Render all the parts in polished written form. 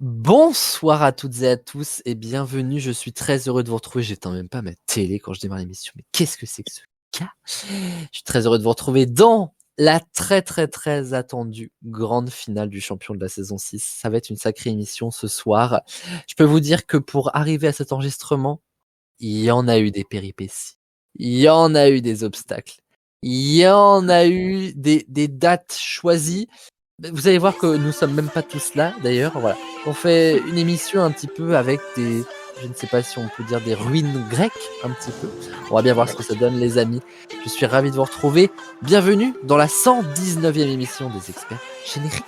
Bonsoir à toutes et à tous et bienvenue. Je suis très heureux de vous retrouver. J'éteins même pas ma télé quand je démarre l'émission. Mais qu'est-ce que c'est que ce cas? Je suis très heureux de vous retrouver dans la très attendue grande finale du champion de la saison 6. Ça va être une sacrée émission ce soir. Je peux vous dire que pour arriver à cet enregistrement, il y en a eu des péripéties. Il y en a eu des obstacles. Il y en a eu des dates choisies. Vous allez voir que nous sommes même pas tous là, d'ailleurs. Voilà. On fait une émission un petit peu avec je ne sais pas si on peut dire des ruines grecques, un petit peu. On va bien voir ce que ça donne, les amis. Je suis ravi de vous retrouver. Bienvenue dans la 119e émission des experts génériques.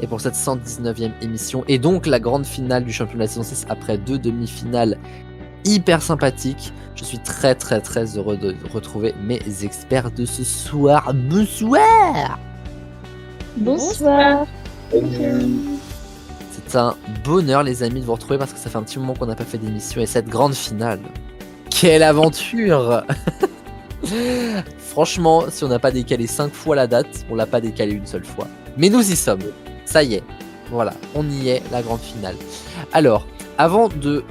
Et pour cette 119e émission, et donc la grande finale du championnat de la saison 6 après 2 demi-finales hyper sympathiques, je suis très heureux de retrouver mes experts de ce soir. Bonsoir. Bonsoir. C'est un bonheur, les amis, de vous retrouver parce que ça fait un petit moment qu'on n'a pas fait d'émission et cette grande finale, quelle aventure. Franchement, si on n'a pas décalé 5 fois la date, on l'a pas décalé une seule fois. Mais nous y sommes. Ça y est. Voilà, on y est, la grande finale. Alors, avant de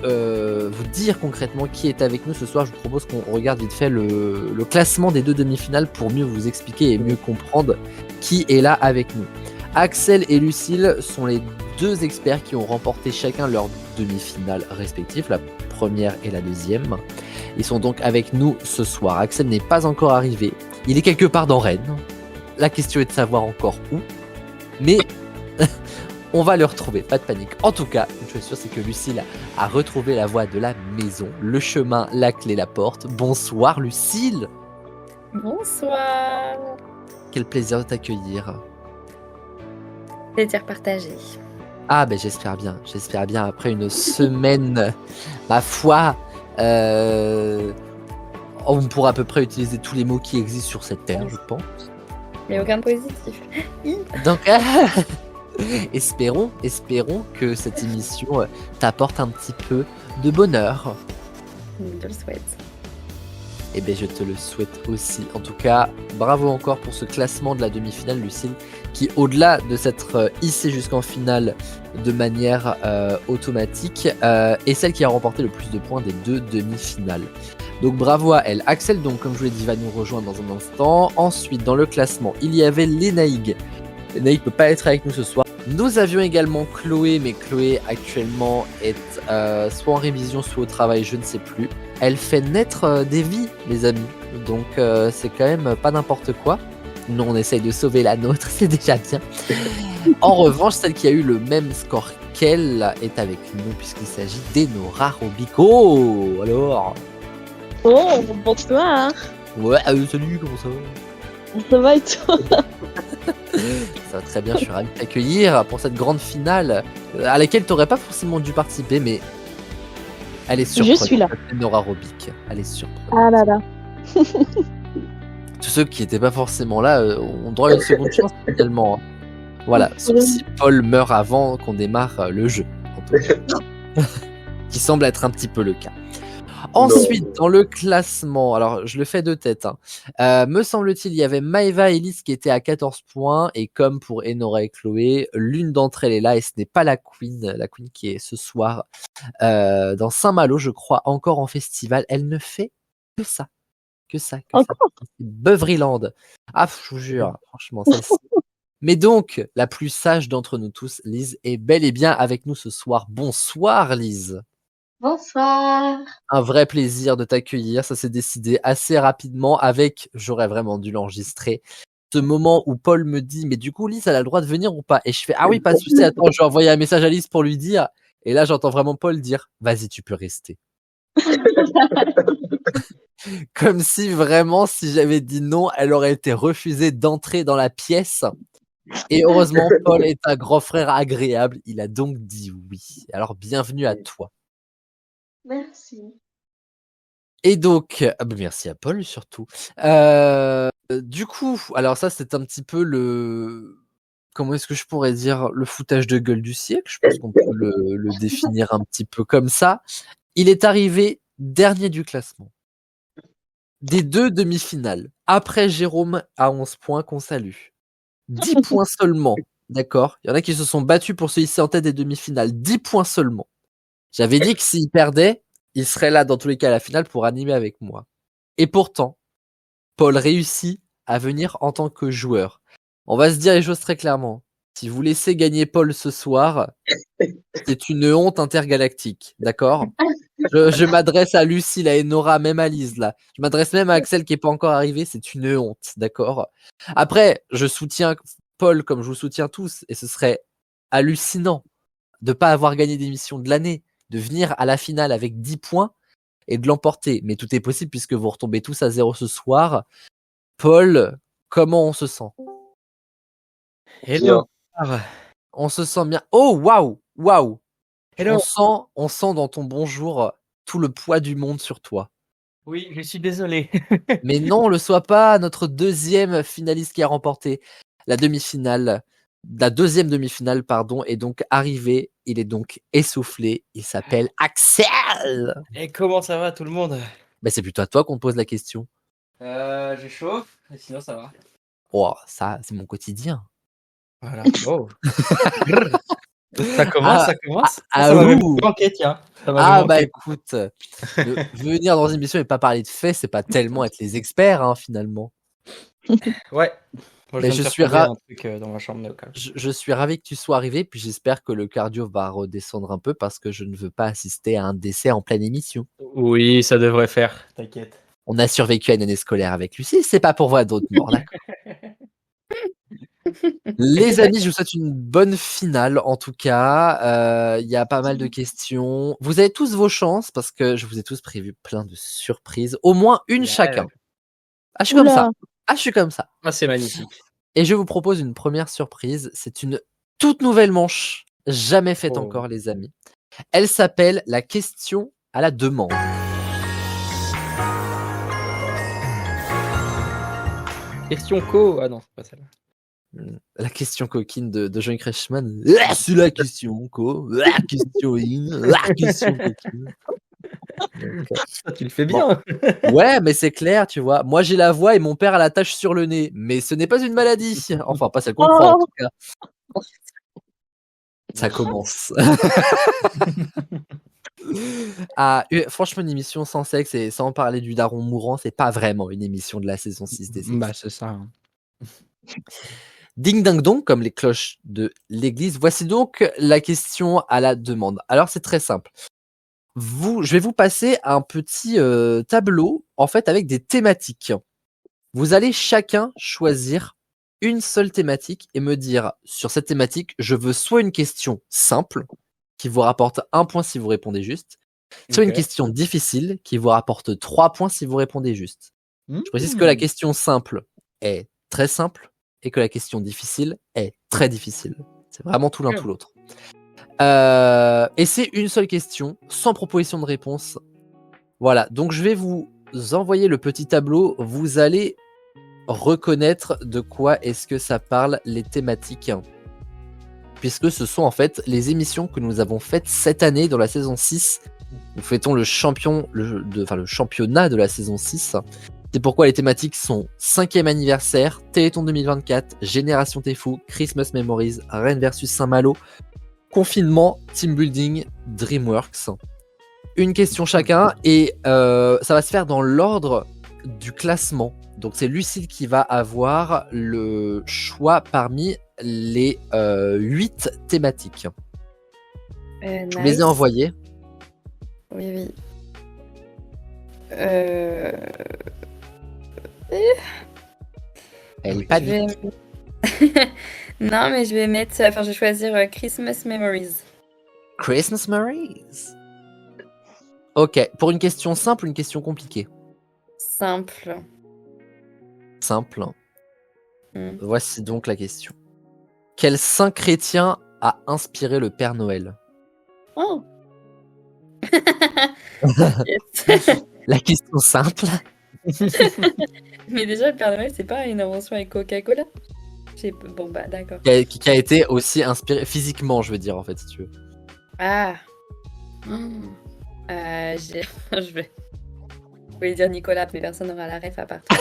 vous dire concrètement qui est avec nous ce soir, je vous propose qu'on regarde vite fait le classement des 2 demi-finales pour mieux vous expliquer et mieux comprendre qui est là avec nous. Axel et Lucille sont les 2 experts qui ont remporté chacun leur demi-finale respective, la première et la deuxième. Ils sont donc avec nous ce soir. Axel n'est pas encore arrivé. Il est quelque part dans Rennes. La question est de savoir encore où. Mais on va le retrouver, pas de panique. En tout cas, une chose sûre, c'est que Lucille a retrouvé la voie de la maison, le chemin, la clé, la porte. Bonsoir Lucille. Bonsoir. Quel plaisir de t'accueillir. Plaisir partagé. Ah ben j'espère bien après une semaine, ma foi, on pourra à peu près utiliser tous les mots qui existent sur cette terre, je pense. Mais aucun positif. Donc espérons que cette émission t'apporte un petit peu de bonheur. Je le souhaite. Eh bien, je te le souhaite aussi. En tout cas, bravo encore pour ce classement de la demi-finale, Lucille, qui, au-delà de s'être hissée jusqu'en finale de manière automatique, est celle qui a remporté le plus de points des 2 demi-finales. Donc bravo à elle. Axel, donc, comme je vous l'ai dit, va nous rejoindre dans un instant. Ensuite, dans le classement, il y avait Lénaïg. Lénaïg ne peut pas être avec nous ce soir. Nous avions également Chloé, mais Chloé actuellement est soit en révision, soit au travail, je ne sais plus. Elle fait naître des vies, les amis. Donc c'est quand même pas n'importe quoi. Nous, on essaye de sauver la nôtre, c'est déjà bien. En revanche, celle qui a eu le même score qu'elle est avec nous, puisqu'il s'agit d'Enora Robico. Alors. Oh, bonsoir. Ouais, salut, comment ça va? Ça va et toi? Ça va très bien, je suis ravi de t'accueillir pour cette grande finale à laquelle tu n'aurais pas forcément dû participer, mais elle est surprenante. Je suis là. Nora Robic, elle est surprenante. Ah là là. Tous ceux qui n'étaient pas forcément là ont droit à une seconde chance finalement. Hein. Voilà, sauf si Paul meurt avant qu'on démarre le jeu, en tout cas. Qui semble être un petit peu le cas. Ensuite, dans le classement, alors je le fais de tête, hein. Me semble-t-il, il y avait Maëva et Elise qui étaient à 14 points, et comme pour Enora et Chloé, l'une d'entre elles est là, et ce n'est pas la Queen qui est ce soir dans Saint-Malo, je crois, encore en festival. Elle ne fait que ça. Encore Beuvryland. Ah, je vous jure, franchement, celle-ci. Mais donc, la plus sage d'entre nous tous, Lise, est bel et bien avec nous ce soir. Bonsoir, Lise. Bonsoir. Un vrai plaisir de t'accueillir, ça s'est décidé assez rapidement avec, j'aurais vraiment dû l'enregistrer, ce moment où Paul me dit, mais du coup Lise elle a le droit de venir ou pas? Et je fais, ah oui, pas de souci, attends, je vais envoyer un message à Lise pour lui dire. Et là j'entends vraiment Paul dire, vas-y, tu peux rester. Comme si vraiment, si j'avais dit non, elle aurait été refusée d'entrer dans la pièce. Et heureusement, Paul est un grand frère agréable, il a donc dit oui. Alors bienvenue à toi. Merci. Et donc, merci à Paul surtout. Du coup, alors ça c'est un petit peu comment est-ce que je pourrais dire, le foutage de gueule du siècle. Je pense qu'on peut le définir un petit peu comme ça. Il est arrivé dernier du classement. Des 2 demi-finales. Après Jérôme à 11 points qu'on salue. 10 points seulement. D'accord? Il y en a qui se sont battus pour se hisser en tête des demi-finales. 10 points seulement. J'avais dit que s'il perdait, il serait là dans tous les cas à la finale pour animer avec moi. Et pourtant, Paul réussit à venir en tant que joueur. On va se dire les choses très clairement. Si vous laissez gagner Paul ce soir, c'est une honte intergalactique. D'accord? Je m'adresse à Lucille, à Enora, même à Lise là. Je m'adresse même à Axel qui est pas encore arrivé. C'est une honte. D'accord? Après, je soutiens Paul comme je vous soutiens tous. Et ce serait hallucinant de pas avoir gagné d'émission de l'année, de venir à la finale avec 10 points et de l'emporter. Mais tout est possible puisque vous retombez tous à 0 ce soir. Paul, comment on se sent? Hello. On se sent bien. Oh, waouh, waouh. Hello. On sent dans ton bonjour tout le poids du monde sur toi. Oui, je suis désolé. Mais non, le sois pas. Notre deuxième finaliste qui a remporté la demi-finale, la deuxième demi-finale, pardon, est donc arrivé. Il est donc essoufflé. Il s'appelle Axel. Et comment ça va tout le monde? Ben, c'est plutôt à toi qu'on te pose la question. J'ai chaud, mais sinon ça va. Oh, ça, c'est mon quotidien. Voilà. Oh. Ça commence. Ça Ah, m'a même ouh. manqué, tiens. Écoute, venir dans une émission et pas parler de faits, c'est pas tellement être les experts, hein, finalement. Ouais. Moi, Mais je suis un truc dans ma chambre, mais au calme. Je suis ravi que tu sois arrivé, puis j'espère que le cardio va redescendre un peu parce que je ne veux pas assister à un décès en pleine émission. Oui, ça devrait faire, t'inquiète. On a survécu à une année scolaire avec Lucie, c'est pas pour voir d'autres morts, d'accord? Les amis, je vous souhaite une bonne finale en tout cas. Il y a pas mal de questions. Vous avez tous vos chances parce que je vous ai tous prévu plein de surprises, au moins une chacun. Ah, je suis comme ça. Je suis comme ça. Ah, c'est magnifique. Et je vous propose une première surprise. C'est une toute nouvelle manche, jamais faite encore, les amis. Elle s'appelle la question à la demande. Question co. Ah non, c'est pas celle-là. La question coquine de Jean Crashman. C'est la question co. La question in. La question coquine. Donc, tu le fais bien. Bon. Ouais, mais c'est clair, tu vois. Moi, j'ai la voix et mon père a la tache sur le nez. Mais ce n'est pas une maladie. Enfin, pas celle qu'on croit, en tout cas. Ça commence. Franchement, une émission sans sexe et sans parler du daron mourant, c'est pas vraiment une émission de la saison 6 des Sexy. Bah, c'est ça. Hein. Ding ding dong, comme les cloches de l'église. Voici donc la question à la demande. Alors, c'est très simple. Je vais vous passer un petit tableau, en fait, avec des thématiques. Vous allez chacun choisir une seule thématique et me dire, sur cette thématique, je veux soit une question simple, qui vous rapporte 1 point si vous répondez juste, soit une question difficile, qui vous rapporte 3 points si vous répondez juste. Je précise que la question simple est très simple, et que la question difficile est très difficile. C'est vraiment tout l'un tout l'autre. Et c'est une seule question, sans proposition de réponse. Voilà, donc je vais vous envoyer le petit tableau. Vous allez reconnaître de quoi est-ce que ça parle, les thématiques. Puisque ce sont en fait les émissions que nous avons faites cette année dans la saison 6. Nous fêtons le championnat de la saison 6. C'est pourquoi les thématiques sont 5e anniversaire, Téléthon 2024, Génération T'es Fou, Christmas Memories, Rennes vs Saint-Malo, confinement, team building, DreamWorks. Une question chacun et ça va se faire dans l'ordre du classement. Donc c'est Lucille qui va avoir le choix parmi les 8 thématiques. Je vous les ai envoyées. Oui. Elle est pas vite. Non, mais je vais choisir Christmas Memories. Christmas Memories. Ok, pour une question simple ou une question compliquée? Simple. Voici donc la question. Quel saint chrétien a inspiré le Père Noël? Oh. La question simple. Mais déjà, le Père Noël, c'est pas une invention avec Coca-Cola. Bon, bah, d'accord. Qui a été aussi inspiré physiquement, je veux dire, en fait, si tu veux. Ah. Je vais. Vous voulez dire Nicolas, mais personne n'aura la ref à part toi.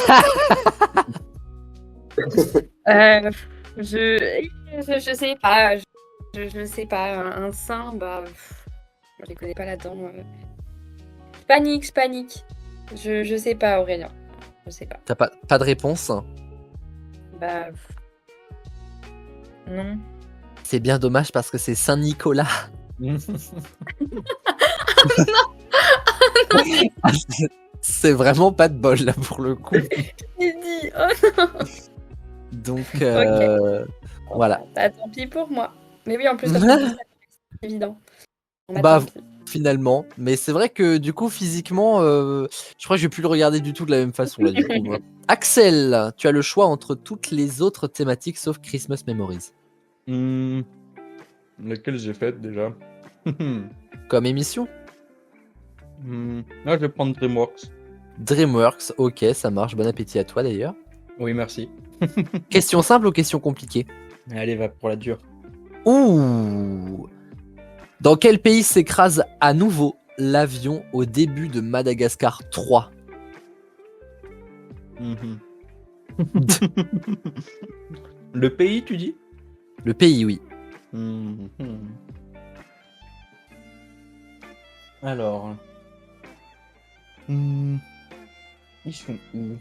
Je sais pas. Je sais pas. Un saint, bah. Je les connais pas là-dedans. Je panique. Je sais pas, Aurélien. Je sais pas. T'as pas de réponse? Bah. Non. C'est bien dommage parce que c'est Saint-Nicolas. C'est vraiment pas de bol là pour le coup. J'ai dit. Oh non. Donc Voilà. Bah, tant pis pour moi. Mais oui, en plus, c'est évident. Bah, finalement. Mais c'est vrai que du coup, physiquement, je crois que je vais plus le regarder du tout de la même façon là. Du coup, moi. Axel, tu as le choix entre toutes les autres thématiques sauf Christmas Memories. Laquelle j'ai faite déjà? Comme émission? Là, je vais prendre DreamWorks. DreamWorks, ok, ça marche. Bon appétit à toi d'ailleurs. Oui, merci. Question simple ou question compliquée? Allez, va pour la dure. Ouh. Dans quel pays s'écrase à nouveau l'avion au début de Madagascar 3? Le pays, tu dis? Le pays, oui. Alors. Ils sont où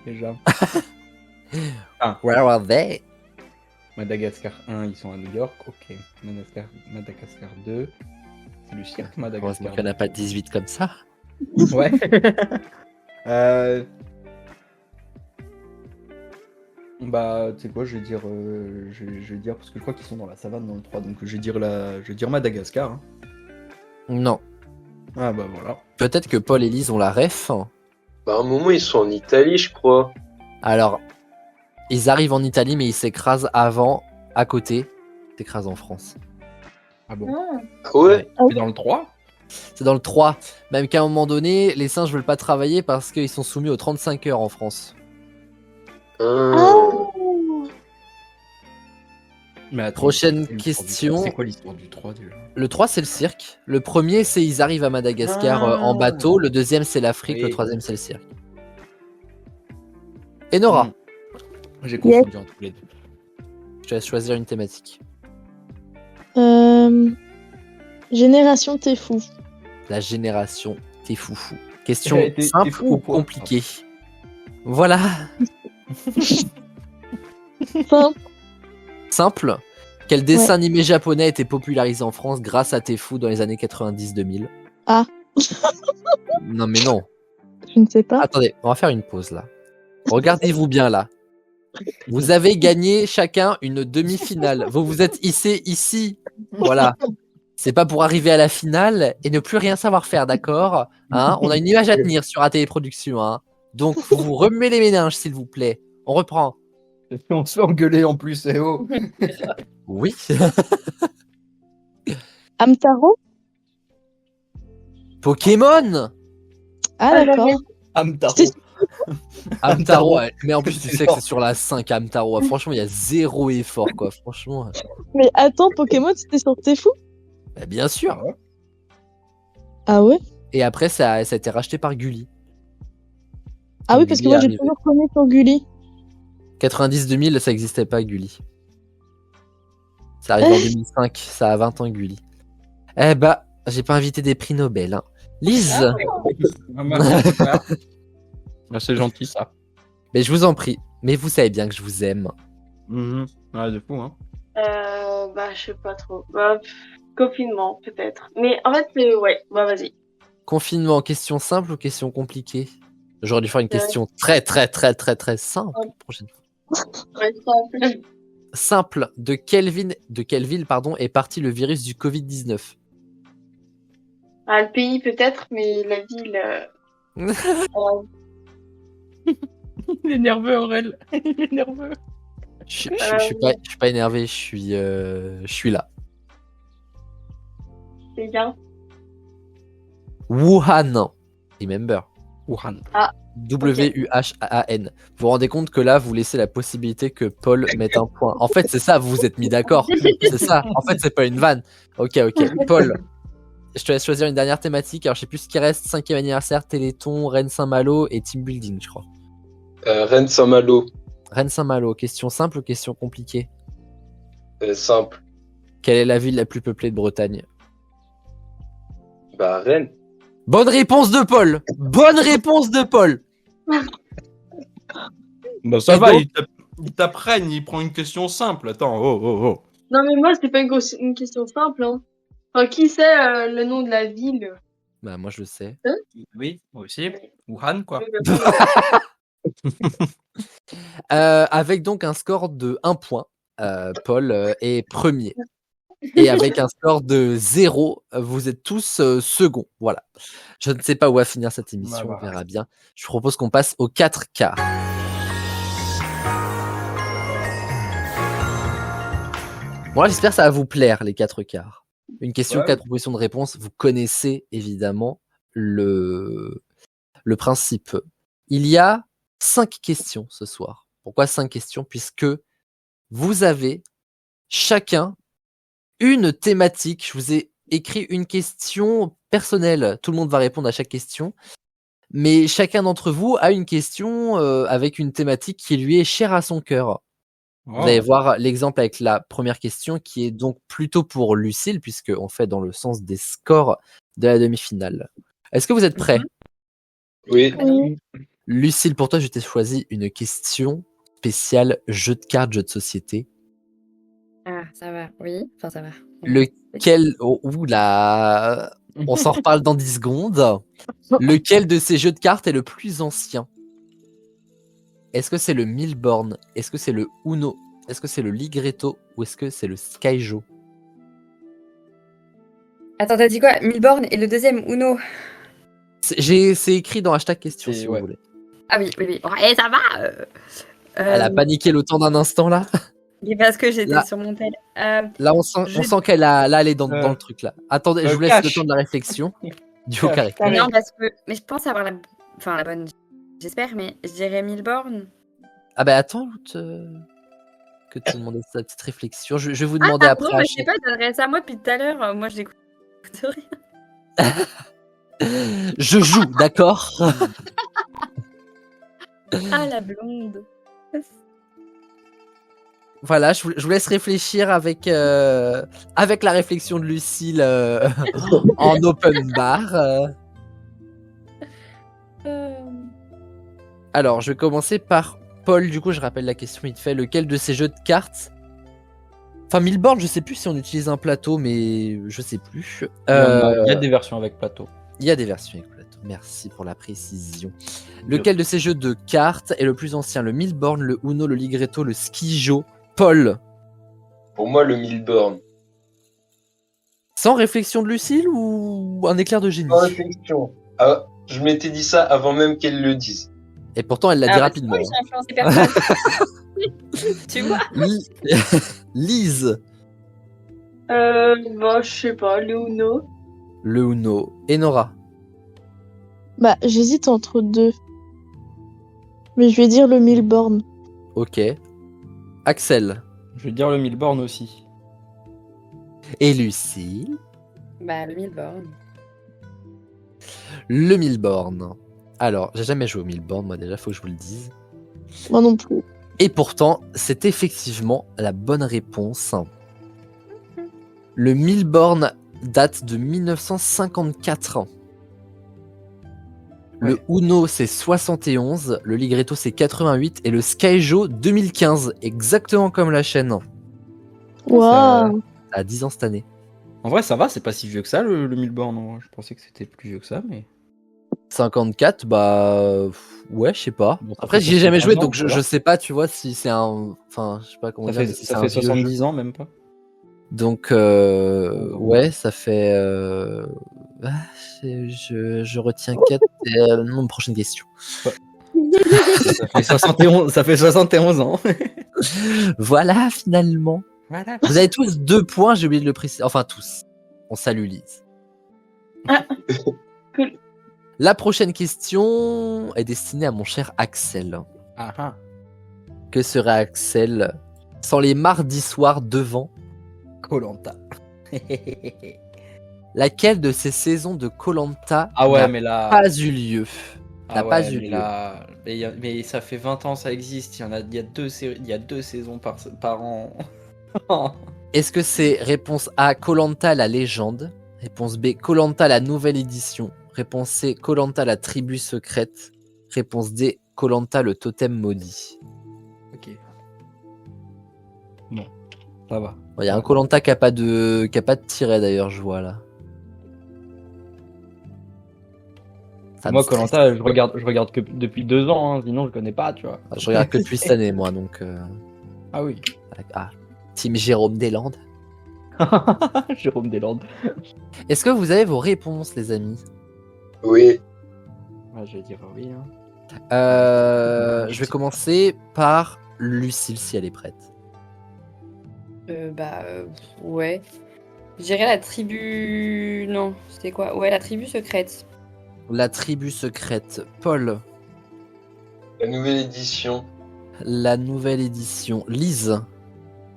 déjà? Where are they? Madagascar 1, ils sont à New York. Ok. Madagascar 2. C'est le cirque Madagascar. Heureusement qu'il n'y en a pas 18 comme ça. Ouais. Bah, tu sais quoi, je vais dire, parce que je crois qu'ils sont dans la savane dans le 3, donc je vais dire Madagascar. Hein. Non. Ah bah voilà. Peut-être que Paul et Lise ont la ref. Bah, à un moment, ils sont en Italie, je crois. Alors, ils arrivent en Italie, mais ils s'écrasent avant, à côté. Ils s'écrasent en France. Ah bon? Ah ouais? C'est dans le 3? C'est dans le 3. Même qu'à un moment donné, les singes veulent pas travailler parce qu'ils sont soumis aux 35 heures en France. Mais attends, Prochaine question. C'est quoi l'histoire du 3 déjà? Le 3, c'est le cirque. Le premier, c'est ils arrivent à Madagascar en bateau. Le deuxième, c'est l'Afrique. Oui. Le troisième, c'est le cirque. Et Nora, J'ai confondu entre les deux. je te laisse choisir une thématique. Génération T'es fou. La génération T'es foufou. Question T'es simple fou ou ou quoi? compliquée? Voilà. Simple. Simple. Quel dessin animé japonais a été popularisé en France grâce à T'es fou dans les années 90-2000? Ah. Non mais non. Je ne sais pas. Attendez, on va faire une pause là. Regardez-vous bien là. Vous avez gagné chacun une demi-finale. Vous vous êtes hissés ici. Voilà. C'est pas pour arriver à la finale et ne plus rien savoir faire, d'accord? Hein, on a une image à tenir sur ATV Productions. Hein. Donc, vous vous remuez les méninges, s'il vous plaît. On reprend. On se fait engueuler en plus, eh oh. Oui. Hamtaro. Pokémon. Ah d'accord. Hamtaro. Hamtaro. Ouais. Mais en plus, tu sais que c'est sur la 5 Hamtaro. Franchement, il y a zéro effort, quoi. Franchement. Mais attends, Pokémon, c'était sur T'es fou? Bah, bien sûr. Ah ouais? Et après, ça a été racheté par Gulli. Ah oui, parce que Gulli moi est j'ai arrivé. toujours connu sur Gulli. 90-2000, ça n'existait pas, Gulli. Ça arrive en 2005, ça a 20 ans, Gulli. Eh bah, j'ai pas invité des prix Nobel. Hein. Lise, Ah, c'est gentil ça. mais je vous en prie. Mais vous savez bien que je vous aime. Ouais, de fou, hein. Bah, je sais pas trop. Bah, confinement, peut-être. Mais en fait, ouais, bah, vas-y. Confinement, question simple ou question compliquée? J'aurais dû faire une question très simple. Prochaine fois. Ouais, simple. Simple. De quelle ville est parti le virus du Covid-19? Ah, le pays, peut-être, mais la ville. Il est nerveux, Aurel. Il est nerveux. Je suis pas énervé, je suis là. C'est bien. Wuhan. Remember. Wuhan. W-U-H-A-N. Vous vous rendez compte que là, vous laissez la possibilité que Paul mette un point. En fait, c'est ça, vous vous êtes mis d'accord. C'est ça. En fait, c'est pas une vanne. Ok. Paul, je te laisse choisir une dernière thématique. Alors, je sais plus ce qui reste. 5e anniversaire, Téléthon, Rennes Saint-Malo et Team Building, je crois. Rennes Saint-Malo. Rennes Saint-Malo, question simple ou question compliquée? Simple. Quelle est la ville la plus peuplée de Bretagne? Bah, Rennes. Bonne réponse de Paul. Bonne réponse de Paul. Bah ça Et va, donc il t'apprenne, il prend une question simple. Attends, oh. Non, mais moi, c'est pas une question simple. Hein. Enfin, qui sait le nom de la ville? Bah, moi, je le sais. Oui, moi aussi. Wuhan, quoi. Avec donc un score de 1 point, Paul est premier. Et avec un score de 0, vous êtes tous second. Voilà. Je ne sais pas où va finir cette émission, Bah, on verra bien. Je propose qu'on passe aux 4 quarts. Bon, là, j'espère que ça va vous plaire, les 4 quarts. Une question, Ouais. 4 propositions de réponse. Vous connaissez évidemment le principe. Il y a 5 questions ce soir. Pourquoi 5 questions? Puisque vous avez chacun une thématique. Je vous ai écrit une question personnelle. Tout le monde va répondre à chaque question. Mais chacun d'entre vous a une question avec une thématique qui lui est chère à son cœur. Vous allez voir l'exemple avec la première question qui est donc plutôt pour Lucille, puisqu'on fait dans le sens des scores de la demi-finale. Est-ce que vous êtes prêts? Oui. Oui. Lucille, pour toi, je t'ai choisi une question spéciale jeu de cartes, jeu de société. Ah, ça va, oui. Enfin, ça va. Lequel... Oh, oula, on s'en reparle dans 10 secondes. Lequel de ces jeux de cartes est le plus ancien? Est-ce que c'est le Milborn? Est-ce que c'est le Uno? Est-ce que c'est le Ligretto? Ou est-ce que c'est le Skyjo? Attends, t'as dit quoi? Milborn et le deuxième, Uno. C'est écrit dans hashtag question, si Ouais. vous voulez. Ah oui. Ouais, ça va. Elle a paniqué le temps d'un instant, là. Mais parce que j'étais Là. sur mon tel. Là, on sent qu'elle là, elle est dans le truc, là. Attendez, je vous laisse cash. le temps de la réflexion. Du au Cash. carré. Carré. Non, parce que. Mais je pense avoir la bonne. J'espère, mais je dirais Milborn. Ah bah attends, que tout le monde ait sa petite réflexion. Je vais vous demander après. Non, mais je sais pas, donnerais ça à moi depuis tout à l'heure. Moi, je n'écoute rien. Je joue, d'accord. Ah, la blonde. Voilà, je vous laisse réfléchir avec la réflexion de Lucille en open bar. Alors, je vais commencer par Paul. Du coup, je rappelle la question vite fait. Lequel de ces jeux de cartes... Enfin, Milborn, je sais plus si on utilise un plateau, mais je sais plus. Il y a des versions avec plateau. Il y a des versions avec plateau. Merci pour la précision. Lequel de ces jeux de cartes est le plus ancien? Le Milborn, le Uno, le Ligretto, le Skyjo? Paul. Pour moi, le Milborn. Sans réflexion de Lucille ou un éclair de génie? Sans réflexion. Ah, je m'étais dit ça avant même qu'elle le dise. Et pourtant, elle l'a dit rapidement. J'ai influencé personne. Tu vois? Lise. Bah, je sais pas, le Uno. Le Uno. Et Nora. Bah, j'hésite entre deux. Mais je vais dire le Milborn. Ok. Axel. Je vais dire le Milborn aussi. Et Lucille. Bah, le Milborn. Le Milborn. Alors, j'ai jamais joué au Milborn, moi déjà, faut que je vous le dise. Moi non plus. Et pourtant, c'est effectivement la bonne réponse. Le Milborn date de 1954. Le Uno, c'est 71. Le Ligretto, c'est 88. Et le Skyjo, 2015. Exactement comme la chaîne. Waouh. Ça a 10 ans cette année. En vrai, ça va, c'est pas si vieux que ça, le Milborn. En vrai. Je pensais que c'était plus vieux que ça, mais... 54, bah... ouais, je sais pas. Bon, ça Après, fait j'y ai jamais joué, 70 ans, donc je voilà. sais pas, tu vois, si c'est un... Enfin, je sais pas comment Ça dire, fait, mais si ça c'est fait un vieux 70 jeu. ans, même pas. Donc, ouais, ça fait... ah, je retiens 4. Non, prochaine question. Ça fait 71 ans. Voilà, finalement. Voilà. Vous avez tous 2 points, j'ai oublié de le préciser. Enfin, tous. On salue Lise. Ah, cool. La prochaine question est destinée à mon cher Axel. Ah ah. Que serait Axel sans les mardis soirs devant? Koh-Lanta. Laquelle de ces saisons de Koh-Lanta Ah ouais, n'a mais là. pas eu lieu? Ah n'a ouais, pas eu mais lieu. là. Mais ça fait 20 ans, ça existe. Il y a deux saisons par an. Est-ce que c'est réponse A, Koh-Lanta la légende? Réponse B, Koh-Lanta la nouvelle édition? Réponse C, Koh-Lanta la tribu secrète? Réponse D, Koh-Lanta le totem maudit? Ok. Bon, ça va. Il y a un Koh-Lanta qui a pas de tiret d'ailleurs, je vois là. Ça me Moi, stresse. Koh-Lanta, je regarde que depuis 2 ans, hein, sinon je connais pas, tu vois. Je regarde que depuis cette année, moi, donc. Ah oui. Ah, Team Jérôme Deslandes. Jérôme Deslandes. Est-ce que vous avez vos réponses, les amis? Oui. Ouais, je vais dire oui. Hein. Je vais commencer par Lucille, si elle est prête. Ouais. Je dirais la tribu. Non, c'était quoi? Ouais, la tribu secrète. La tribu secrète. Paul, La nouvelle édition. la nouvelle édition. Lise,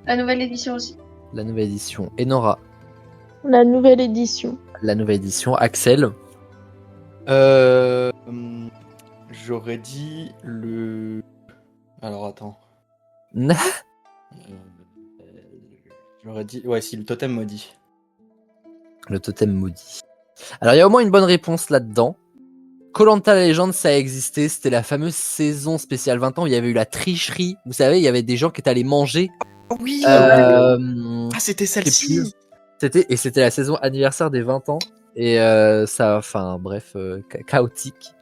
La nouvelle édition aussi. la nouvelle édition. Enora, La nouvelle édition. la nouvelle édition. Axel, J'aurais dit le. Alors attends. J'aurais dit. Ouais, si, le totem maudit. le totem maudit. Alors, il y a au moins une bonne réponse là-dedans. Koh-Lanta la légende, ça a existé. C'était la fameuse saison spéciale 20 ans où il y avait eu la tricherie. Vous savez, il y avait des gens qui étaient allés manger. Oui Ah, c'était celle-ci. C'était la saison anniversaire des 20 ans. Et ça, enfin, bref, chaotique.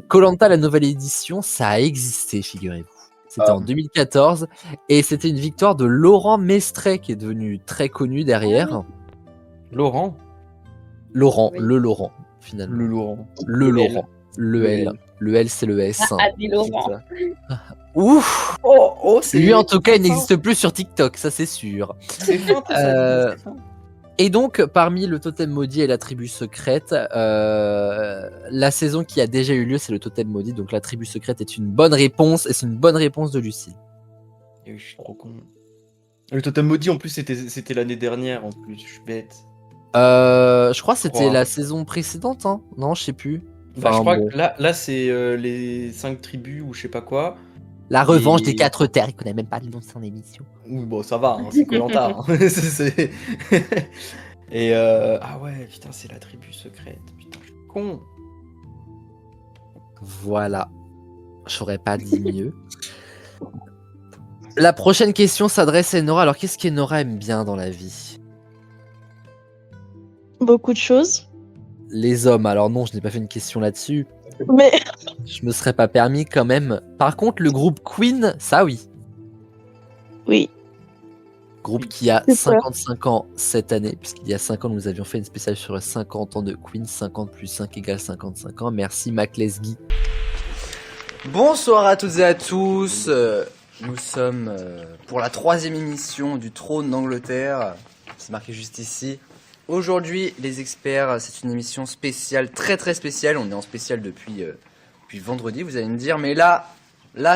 Koh-Lanta, la nouvelle édition, ça a existé, figurez-vous. C'était en 2014. Et c'était une victoire de Laurent Mestret, qui est devenu très connu derrière. Laurent. Laurent, Oui. le Laurent, finalement. Le Laurent. Le Le L. Laurent. Le L. Le L, c'est le S. Ah, dit Laurent. Ouf! Oh, c'est Lui, en tout cas, il n'existe plus sur TikTok, ça c'est sûr. C'est fin, tout ça. Euh, c'est fin. Et donc, parmi le totem maudit et la tribu secrète, la saison qui a déjà eu lieu, c'est le totem maudit. Donc, la tribu secrète est une bonne réponse, et c'est une bonne réponse de Lucie. Et oui, je suis trop con. Le totem maudit, en plus, c'était l'année dernière, en plus. Je suis bête. Je crois que c'était crois. la saison précédente, hein? Non, je sais plus. Bah, Enfin, je crois bon. que là c'est les 5 tribus ou je sais pas quoi. La revanche Et- des 4 terres, il connaît même pas le nom de son émission. Oui, bon, ça va, hein, c'est Koh-Lanta. hein. Et ah ouais, putain, c'est la tribu secrète. Putain, je suis con. Voilà. J'aurais pas dit mieux. La prochaine question s'adresse à Enora. Alors, qu'est-ce qu'Enora aime bien dans la vie? Beaucoup de choses. Les hommes. Alors non, je n'ai pas fait une question là-dessus. Mais Je me serais pas permis quand même. Par contre, le groupe Queen, ça oui. oui, Groupe qui a C'est ça. 55 ans cette année, puisqu'il y a 5 ans, nous avions fait une spéciale sur les 50 ans de Queen. 50 plus 5 égale 55 ans. Merci, Mac Lesguy. Bonsoir à toutes et à tous. Nous sommes pour la 3e émission du Trône d'Angleterre. C'est marqué juste ici. Aujourd'hui, les experts, c'est une émission spéciale, très très spéciale. On est en spécial depuis vendredi, vous allez me dire. Mais là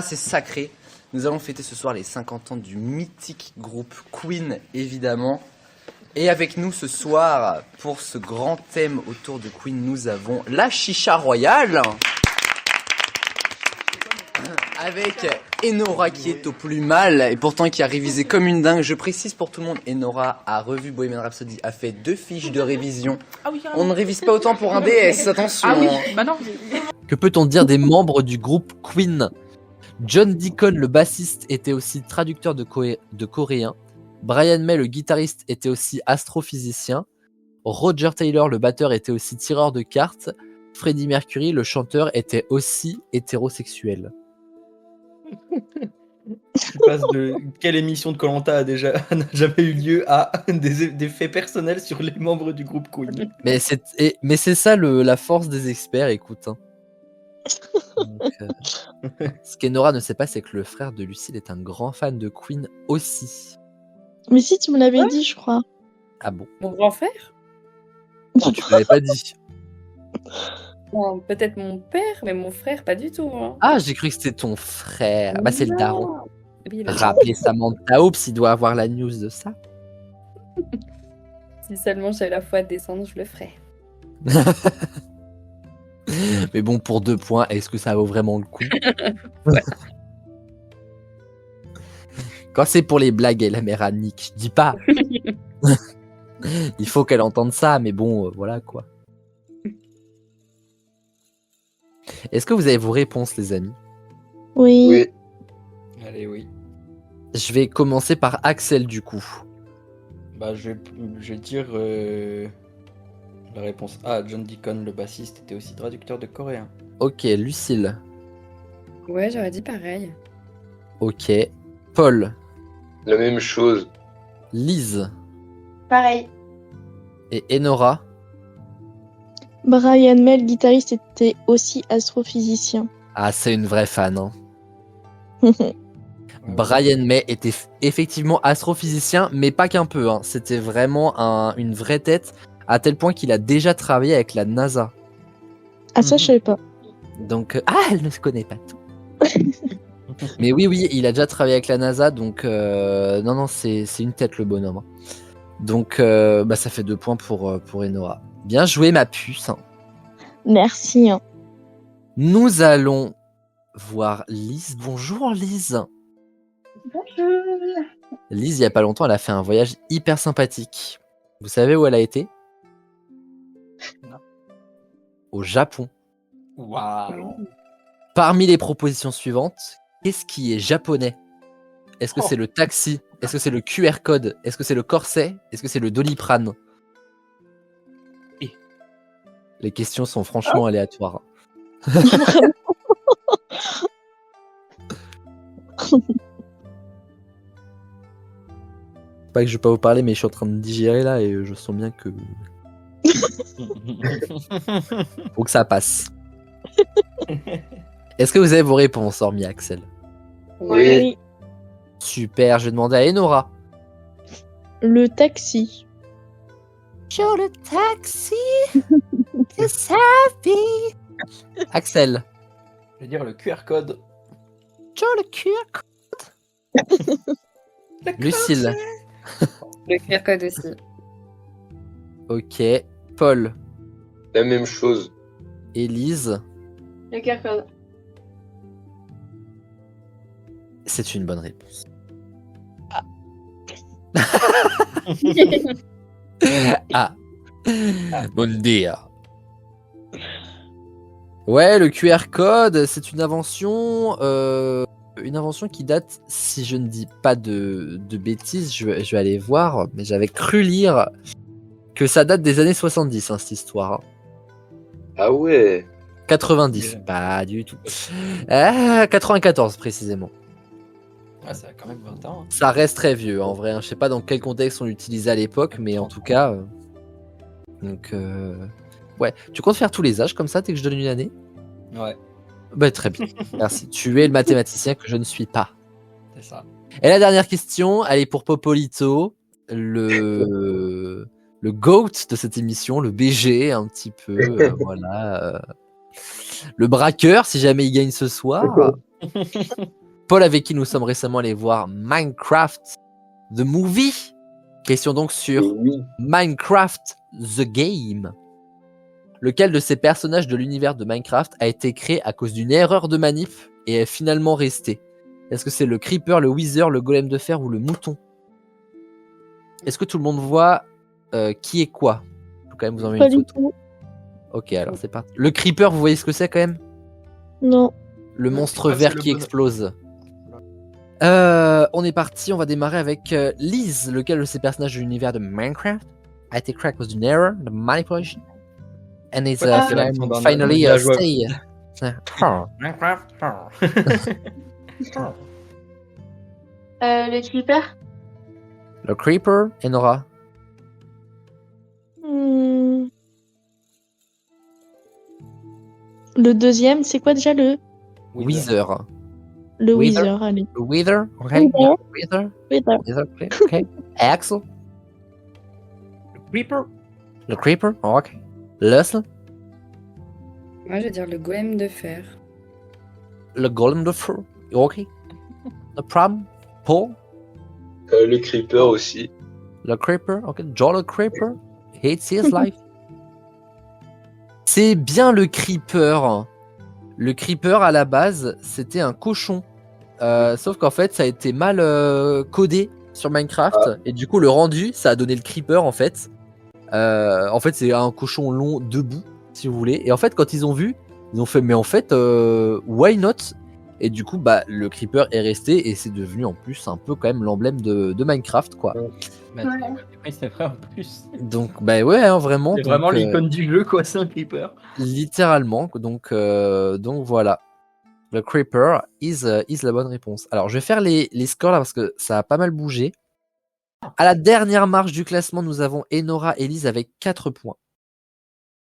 c'est sacré. Nous allons fêter ce soir les 50 ans du mythique groupe Queen, évidemment. Et avec nous ce soir, pour ce grand thème autour de Queen, nous avons la chicha royale. Avec Enora qui est au plus mal et pourtant qui a révisé comme une dingue. Je précise pour tout le monde, Enora a revu Bohemian Rhapsody, a fait 2 fiches de révision. On ne révise pas autant pour un DS, attention. Que peut-on dire des membres du groupe Queen? John Deacon, le bassiste, était aussi traducteur de coréen. Brian May, le guitariste, était aussi astrophysicien. Roger Taylor, le batteur, était aussi tireur de cartes. Freddie Mercury, le chanteur, était aussi hétérosexuel. Tu passes de quelle émission de Koh-Lanta n'a jamais eu lieu à des faits personnels sur les membres du groupe Queen. Mais c'est ça la force des experts, écoute. Hein. Donc, ce qu'Enora ne sait pas, c'est que le frère de Lucille est un grand fan de Queen aussi. mais si tu me l'avais dit, je crois. Ah bon? Mon grand frère? Tu me l'avais pas dit. Bon, peut-être mon père, mais mon frère, pas du tout. Hein. Ah, j'ai cru que c'était ton frère. Bah, c'est le daron. Oui, le Rappelez Samantha Hope s'il doit avoir la news de ça. Si seulement j'avais la foi de descendre, je le ferais. Mais bon, pour 2 points, est-ce que ça vaut vraiment le coup? Ouais. Quand c'est pour les blagues et la mère Annick, je dis pas. Il faut qu'elle entende ça, mais bon, voilà quoi. Est-ce que vous avez vos réponses, les amis? Oui. Oui. Allez, oui. Je vais commencer par Axel du coup. Bah, je vais dire la réponse A. John Deacon, le bassiste, était aussi traducteur de coréen. Ok, Lucille. Ouais, j'aurais dit pareil. Ok. Paul. La même chose. Lise. Pareil. Et Enora. Brian May, le guitariste, était aussi astrophysicien. Ah, c'est une vraie fan. Hein. Brian May était effectivement astrophysicien, mais pas qu'un peu. Hein. C'était vraiment une vraie tête, à tel point qu'il a déjà travaillé avec la NASA. Ah, ça, je savais pas. Donc, elle ne se connaît pas tout. Mais oui, il a déjà travaillé avec la NASA, donc non, c'est une tête le bonhomme. Hein. Donc, ça fait 2 points pour Enora. Bien joué, ma puce. Hein. Merci. Hein. Nous allons voir Lise. Bonjour, Lise. Bonjour. Lise, il y a pas longtemps, elle a fait un voyage hyper sympathique. Vous savez où elle a été? Non. Au Japon. Waouh. Parmi les propositions suivantes, qu'est-ce qui est japonais? Est-ce que Oh. c'est le taxi? Est-ce que c'est le QR code? Est-ce que c'est le corset? Est-ce que c'est le doliprane? Les questions sont franchement aléatoires. Pas que je vais pas vous parler, mais je suis en train de digérer là et je sens bien que faut que ça passe. Est-ce que vous avez vos réponses, hormis Axel? Oui. Super, je vais demander à Enora. Le taxi. Sur le taxi, c'est sa vie. Axel. Je vais dire le QR code. Sur le QR code. Lucille. Le QR code aussi. Ok. Paul. La même chose. Élise. Le QR code. C'est une bonne réponse. Ah. Bon dia. Ouais, le QR code, c'est une invention qui date, si je ne dis pas de bêtises, je vais aller voir, mais j'avais cru lire que ça date des années 70, hein, cette histoire. Ah ouais. 90, pas du tout. 94 précisément. Ah, ça a quand même 20 ans. Hein. Ça reste très vieux en vrai. Hein. Je sais pas dans quel contexte on l'utilisait à l'époque, mais en tout cas. Ouais. Tu comptes faire tous les âges comme ça dès que je donne une année? Ouais, Bah très bien. Merci. Tu es le mathématicien que je ne suis pas. c'est ça. Et la dernière question, elle est pour Popolito, le GOAT de cette émission, le BG un petit peu, voilà. Le braqueur si jamais il gagne ce soir. Paul, avec qui nous sommes récemment allés voir Minecraft The Movie. Question donc sur Oui. Minecraft The Game. Lequel de ces personnages de l'univers de Minecraft a été créé à cause d'une erreur de manip et est finalement resté? Est-ce que c'est le Creeper, le Wither, le Golem de Fer ou le Mouton? Est-ce que tout le monde voit qui est quoi? Je peux quand même vous envoyer Pas une du photo. tout. Ok, alors c'est parti. Le Creeper, vous voyez ce que c'est quand même? Non. Le monstre c'est vert le qui bonhomme. explose. On est parti, on va démarrer avec Liz, lequel de ces personnages de l'univers de Minecraft a été créé à cause d'une erreur de manipulation. And it's Ah, c'est la fin d'un finally village web. stay. Le Clipper. Le Creeper, Enora. Hmm. Le deuxième, c'est quoi déjà le Wither. Le Wither. Wither, allez. Le Wither, ok. Wither. Wither, Wither. Wither, ok. Axel. Creeper. Le Creeper, ok. Leslie. Moi, je vais dire le golem de fer. Le golem de feu. Ok. Le pram. Paul. Le creeper aussi. Le creeper. Ok. Joe le creeper. Hates his life. C'est bien le creeper. Le creeper, à la base, c'était un cochon. Sauf qu'en fait, ça a été mal codé sur Minecraft. Et du coup, le rendu, ça a donné le creeper, en fait. En fait, c'est un cochon long debout, si vous voulez. Et en fait, quand ils ont vu, ils ont fait, mais en fait, why not? Et du coup, bah, le creeper est resté et c'est devenu en plus un peu quand même l'emblème de Minecraft, quoi. Bah, c'est vrai en plus. Donc, bah ouais, hein, vraiment. C'est donc, vraiment l'icône du jeu, quoi, c'est un creeper. Littéralement. Donc voilà. Le creeper is la bonne réponse. Alors, je vais faire les scores là parce que ça a pas mal bougé. À la dernière marche du classement, nous avons Enora et Lise avec 4 points.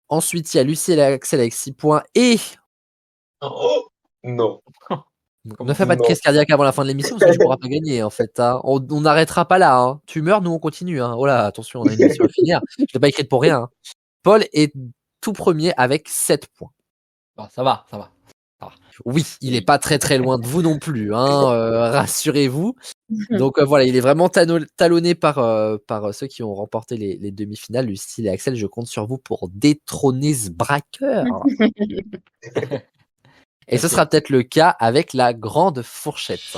Ensuite, il y a Lucie et Axel avec 6 points. Et Oh non. ne fais pas de Non. crise cardiaque avant la fin de l'émission parce que tu pourras pas gagner en fait. Hein. On n'arrêtera pas là. Hein. Tu meurs, nous on continue. Hein. Oh là, attention, on a une émission à finir. Je l'ai pas écrite pour rien. Hein. Paul est tout premier avec 7 points. Bon, ça va. Oui, il est pas très très loin de vous non plus. Hein. Rassurez-vous. Donc voilà, il est vraiment talonné par ceux qui ont remporté les demi-finales. Lucie et Axel, je compte sur vous pour détrôner ce braqueur. Et ce sera peut-être le cas avec la grande fourchette.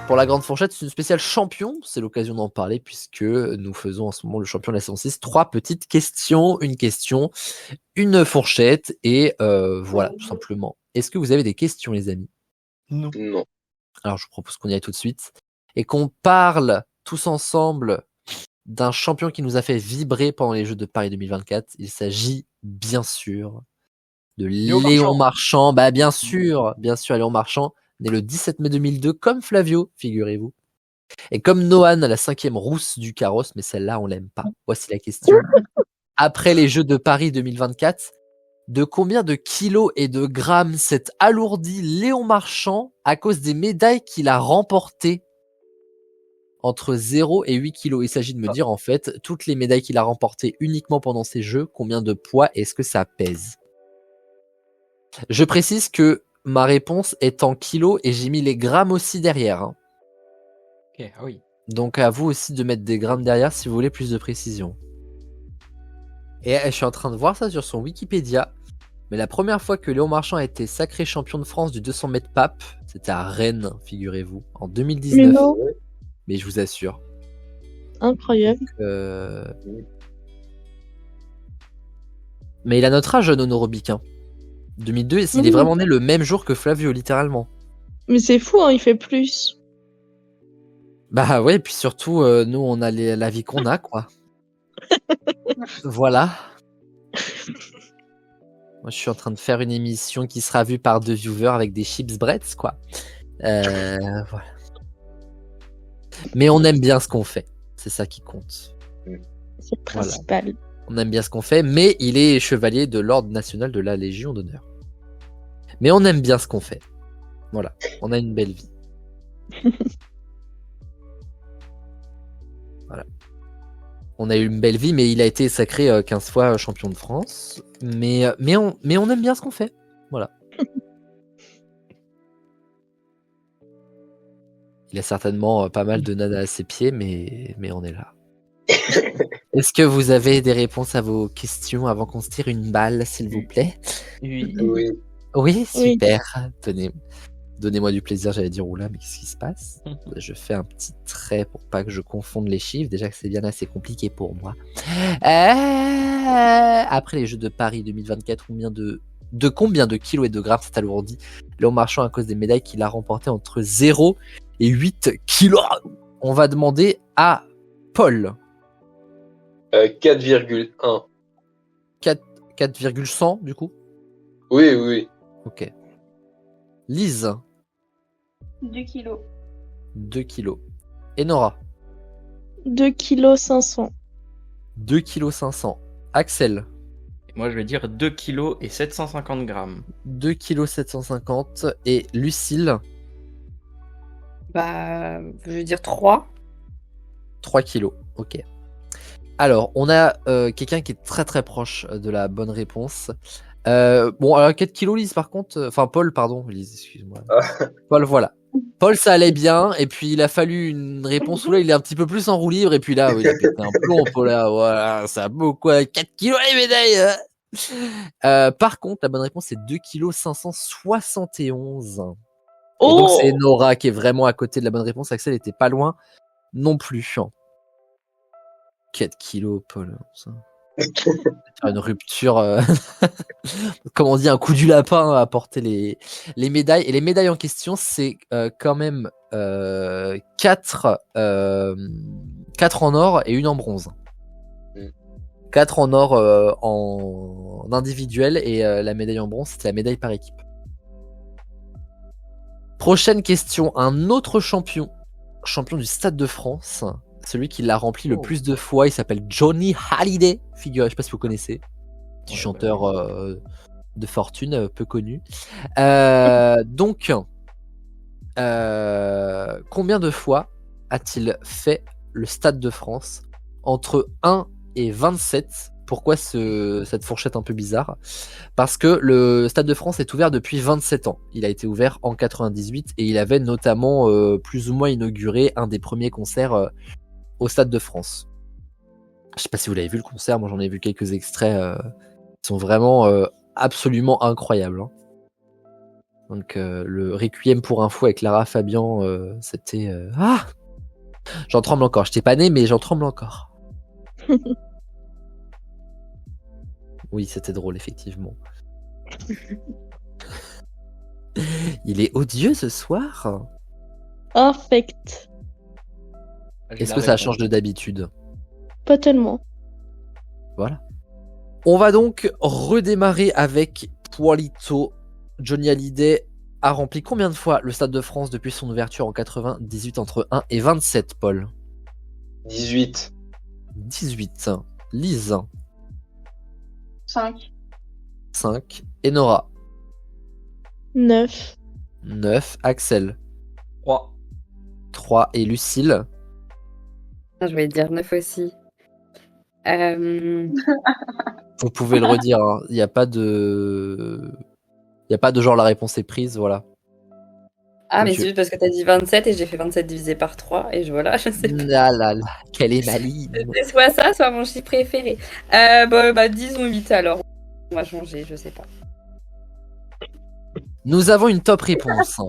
Pour la grande fourchette, c'est une spéciale champion. C'est l'occasion d'en parler puisque nous faisons en ce moment le champion de la saison 6. 3 petites questions, une question, une fourchette et voilà, tout simplement. Est-ce que vous avez des questions, les amis? Non. Alors, je vous propose qu'on y aille tout de suite et qu'on parle tous ensemble d'un champion qui nous a fait vibrer pendant les Jeux de Paris 2024. Il s'agit bien sûr de Léon Marchand. Bah bien sûr, Léon Marchand, né le 17 mai 2002, comme Flavio, figurez-vous. Et comme Nohan, la 5e rousse du carrosse, mais celle-là, on l'aime pas. Voici la question. Après les Jeux de Paris 2024, de combien de kilos et de grammes s'est alourdi Léon Marchand à cause des médailles qu'il a remportées? Entre 0 et 8 kilos. Il s'agit de me dire, en fait, toutes les médailles qu'il a remportées uniquement pendant ces jeux, combien de poids est-ce que ça pèse? Je précise que ma réponse est en kilos et j'ai mis les grammes aussi derrière. Hein. Ok, ah oui. Donc à vous aussi de mettre des grammes derrière si vous voulez plus de précision. Et je suis en train de voir ça sur son Wikipédia. Mais la première fois que Léon Marchand a été sacré champion de France du 200 mètres pape, c'était à Rennes, figurez-vous, en 2019. Mais non. Mais je vous assure. Incroyable. Mais il a notre âge, Nono Robiquin. 2002, il est vraiment né le même jour que Flavio, littéralement. Mais c'est fou, hein, il fait plus. Bah ouais, puis surtout, nous, on a la vie qu'on a, quoi. Voilà. Moi, je suis en train de faire une émission qui sera vue par 2 viewers avec des chips Bretz, quoi. Voilà. Mais on aime bien ce qu'on fait. C'est ça qui compte. C'est le principal. Voilà. On aime bien ce qu'on fait, mais il est chevalier de l'Ordre national de la Légion d'honneur. Mais on aime bien ce qu'on fait. Voilà. On a une belle vie. Voilà. On a eu une belle vie, mais il a été sacré 15 fois champion de France. Mais on aime bien ce qu'on fait. Voilà. Il a certainement pas mal de nanas à ses pieds, mais on est là. Est-ce que vous avez des réponses à vos questions avant qu'on se tire une balle, s'il vous plaît? Oui. Oui, super. Donnez-moi du plaisir, j'allais dire oula, mais qu'est-ce qui se passe? Je fais un petit trait pour pas que je confonde les chiffres. Déjà que c'est bien assez compliqué pour moi. Après les Jeux de Paris 2024, combien de kilos et de grammes s'est alourdi Léon Marchand à cause des médailles qu'il a remportées entre 0 et 8 kilos? On va demander à Paul. 4,1. 4,100 du coup? Oui. Ok. Lise. 2 kilos. 2 kilos. Et Nora. 2 kilos 500. 2 kilos 500. Axel. Moi, je vais dire 2 kilos et 750 grammes. 2 kilos 750. Et Lucille. Bah, je veux dire 3. 3 kilos. Ok. Alors, on a quelqu'un qui est très très proche de la bonne réponse. Bon, alors 4 kilos, Lise, par contre. Enfin, Paul, pardon. Lise, excuse-moi. Paul, voilà. Paul, ça allait bien. Et puis, il a fallu une réponse où là, il est un petit peu plus en roue libre. Et puis là, il a pété un plomb. Paul, là, voilà, ça a beaucoup. 4 kilos, les médailles. Par contre, la bonne réponse, c'est 2 kilos 571. Et donc, c'est Nora qui est vraiment à côté de la bonne réponse. Axel était pas loin non plus. 4 kilos, Paul. Ça. Une rupture, comme on dit, un coup du lapin à porter les médailles. Et les médailles en question, c'est quand même 4 en or et 1 en bronze. 4 en or en individuel et la médaille en bronze, c'était la médaille par équipe. Prochaine question, un autre champion du Stade de France, celui qui l'a rempli le plus de fois, il s'appelle Johnny Hallyday, figurez, je sais pas si vous connaissez, petit chanteur de fortune, peu connu. Donc, combien de fois a-t-il fait le Stade de France? Entre 1 et 27. Pourquoi cette fourchette un peu bizarre? Parce que le Stade de France est ouvert depuis 27 ans. Il a été ouvert en 98 et il avait notamment plus ou moins inauguré un des premiers concerts au Stade de France. Je sais pas si vous l'avez vu le concert, moi j'en ai vu quelques extraits qui sont vraiment absolument incroyables. Hein. Donc le Requiem pour un fou avec Lara Fabian, c'était... J'en tremble encore, je t'ai pas né mais j'en tremble encore. Oui, c'était drôle, effectivement. Il est odieux ce soir. Infect. Est-ce que ça change de d'habitude? Pas tellement. Voilà. On va donc redémarrer avec Paulito. Johnny Hallyday a rempli combien de fois le Stade de France depuis son ouverture en 98 entre 1 et 27, Paul? 18. 18. Lise. 5. 5. Et Nora. 9. 9. Axel. 3. 3. Et Lucille. Je vais dire 9 aussi. Vous pouvez le redire, hein. Il n'y a pas de genre la réponse est prise, voilà. Ah, mais Monsieur. c'est juste parce que t'as dit 27 et j'ai fait 27 divisé par 3 et voilà, je sais pas. Ah là là, quelle est maligne. C'est soit ça, soit mon chiffre préféré. Disons 8 alors. On va changer, je sais pas. Nous avons une top réponse.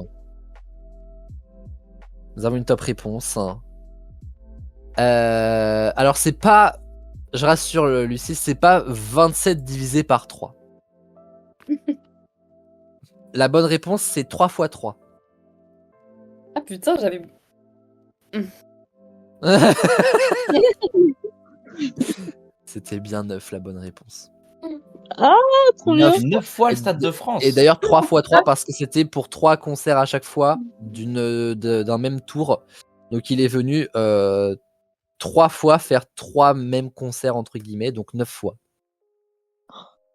Alors c'est pas, je rassure Lucie, c'est pas 27 divisé par 3. La bonne réponse c'est 3 x 3. Ah putain, j'avais... C'était bien 9 la bonne réponse. Trop bien. 9 fois le Stade de France. Et d'ailleurs 3 x 3 parce que c'était pour 3 concerts à chaque fois d'un même tour. Donc il est venu 3 fois faire 3 mêmes concerts entre guillemets, donc 9 fois.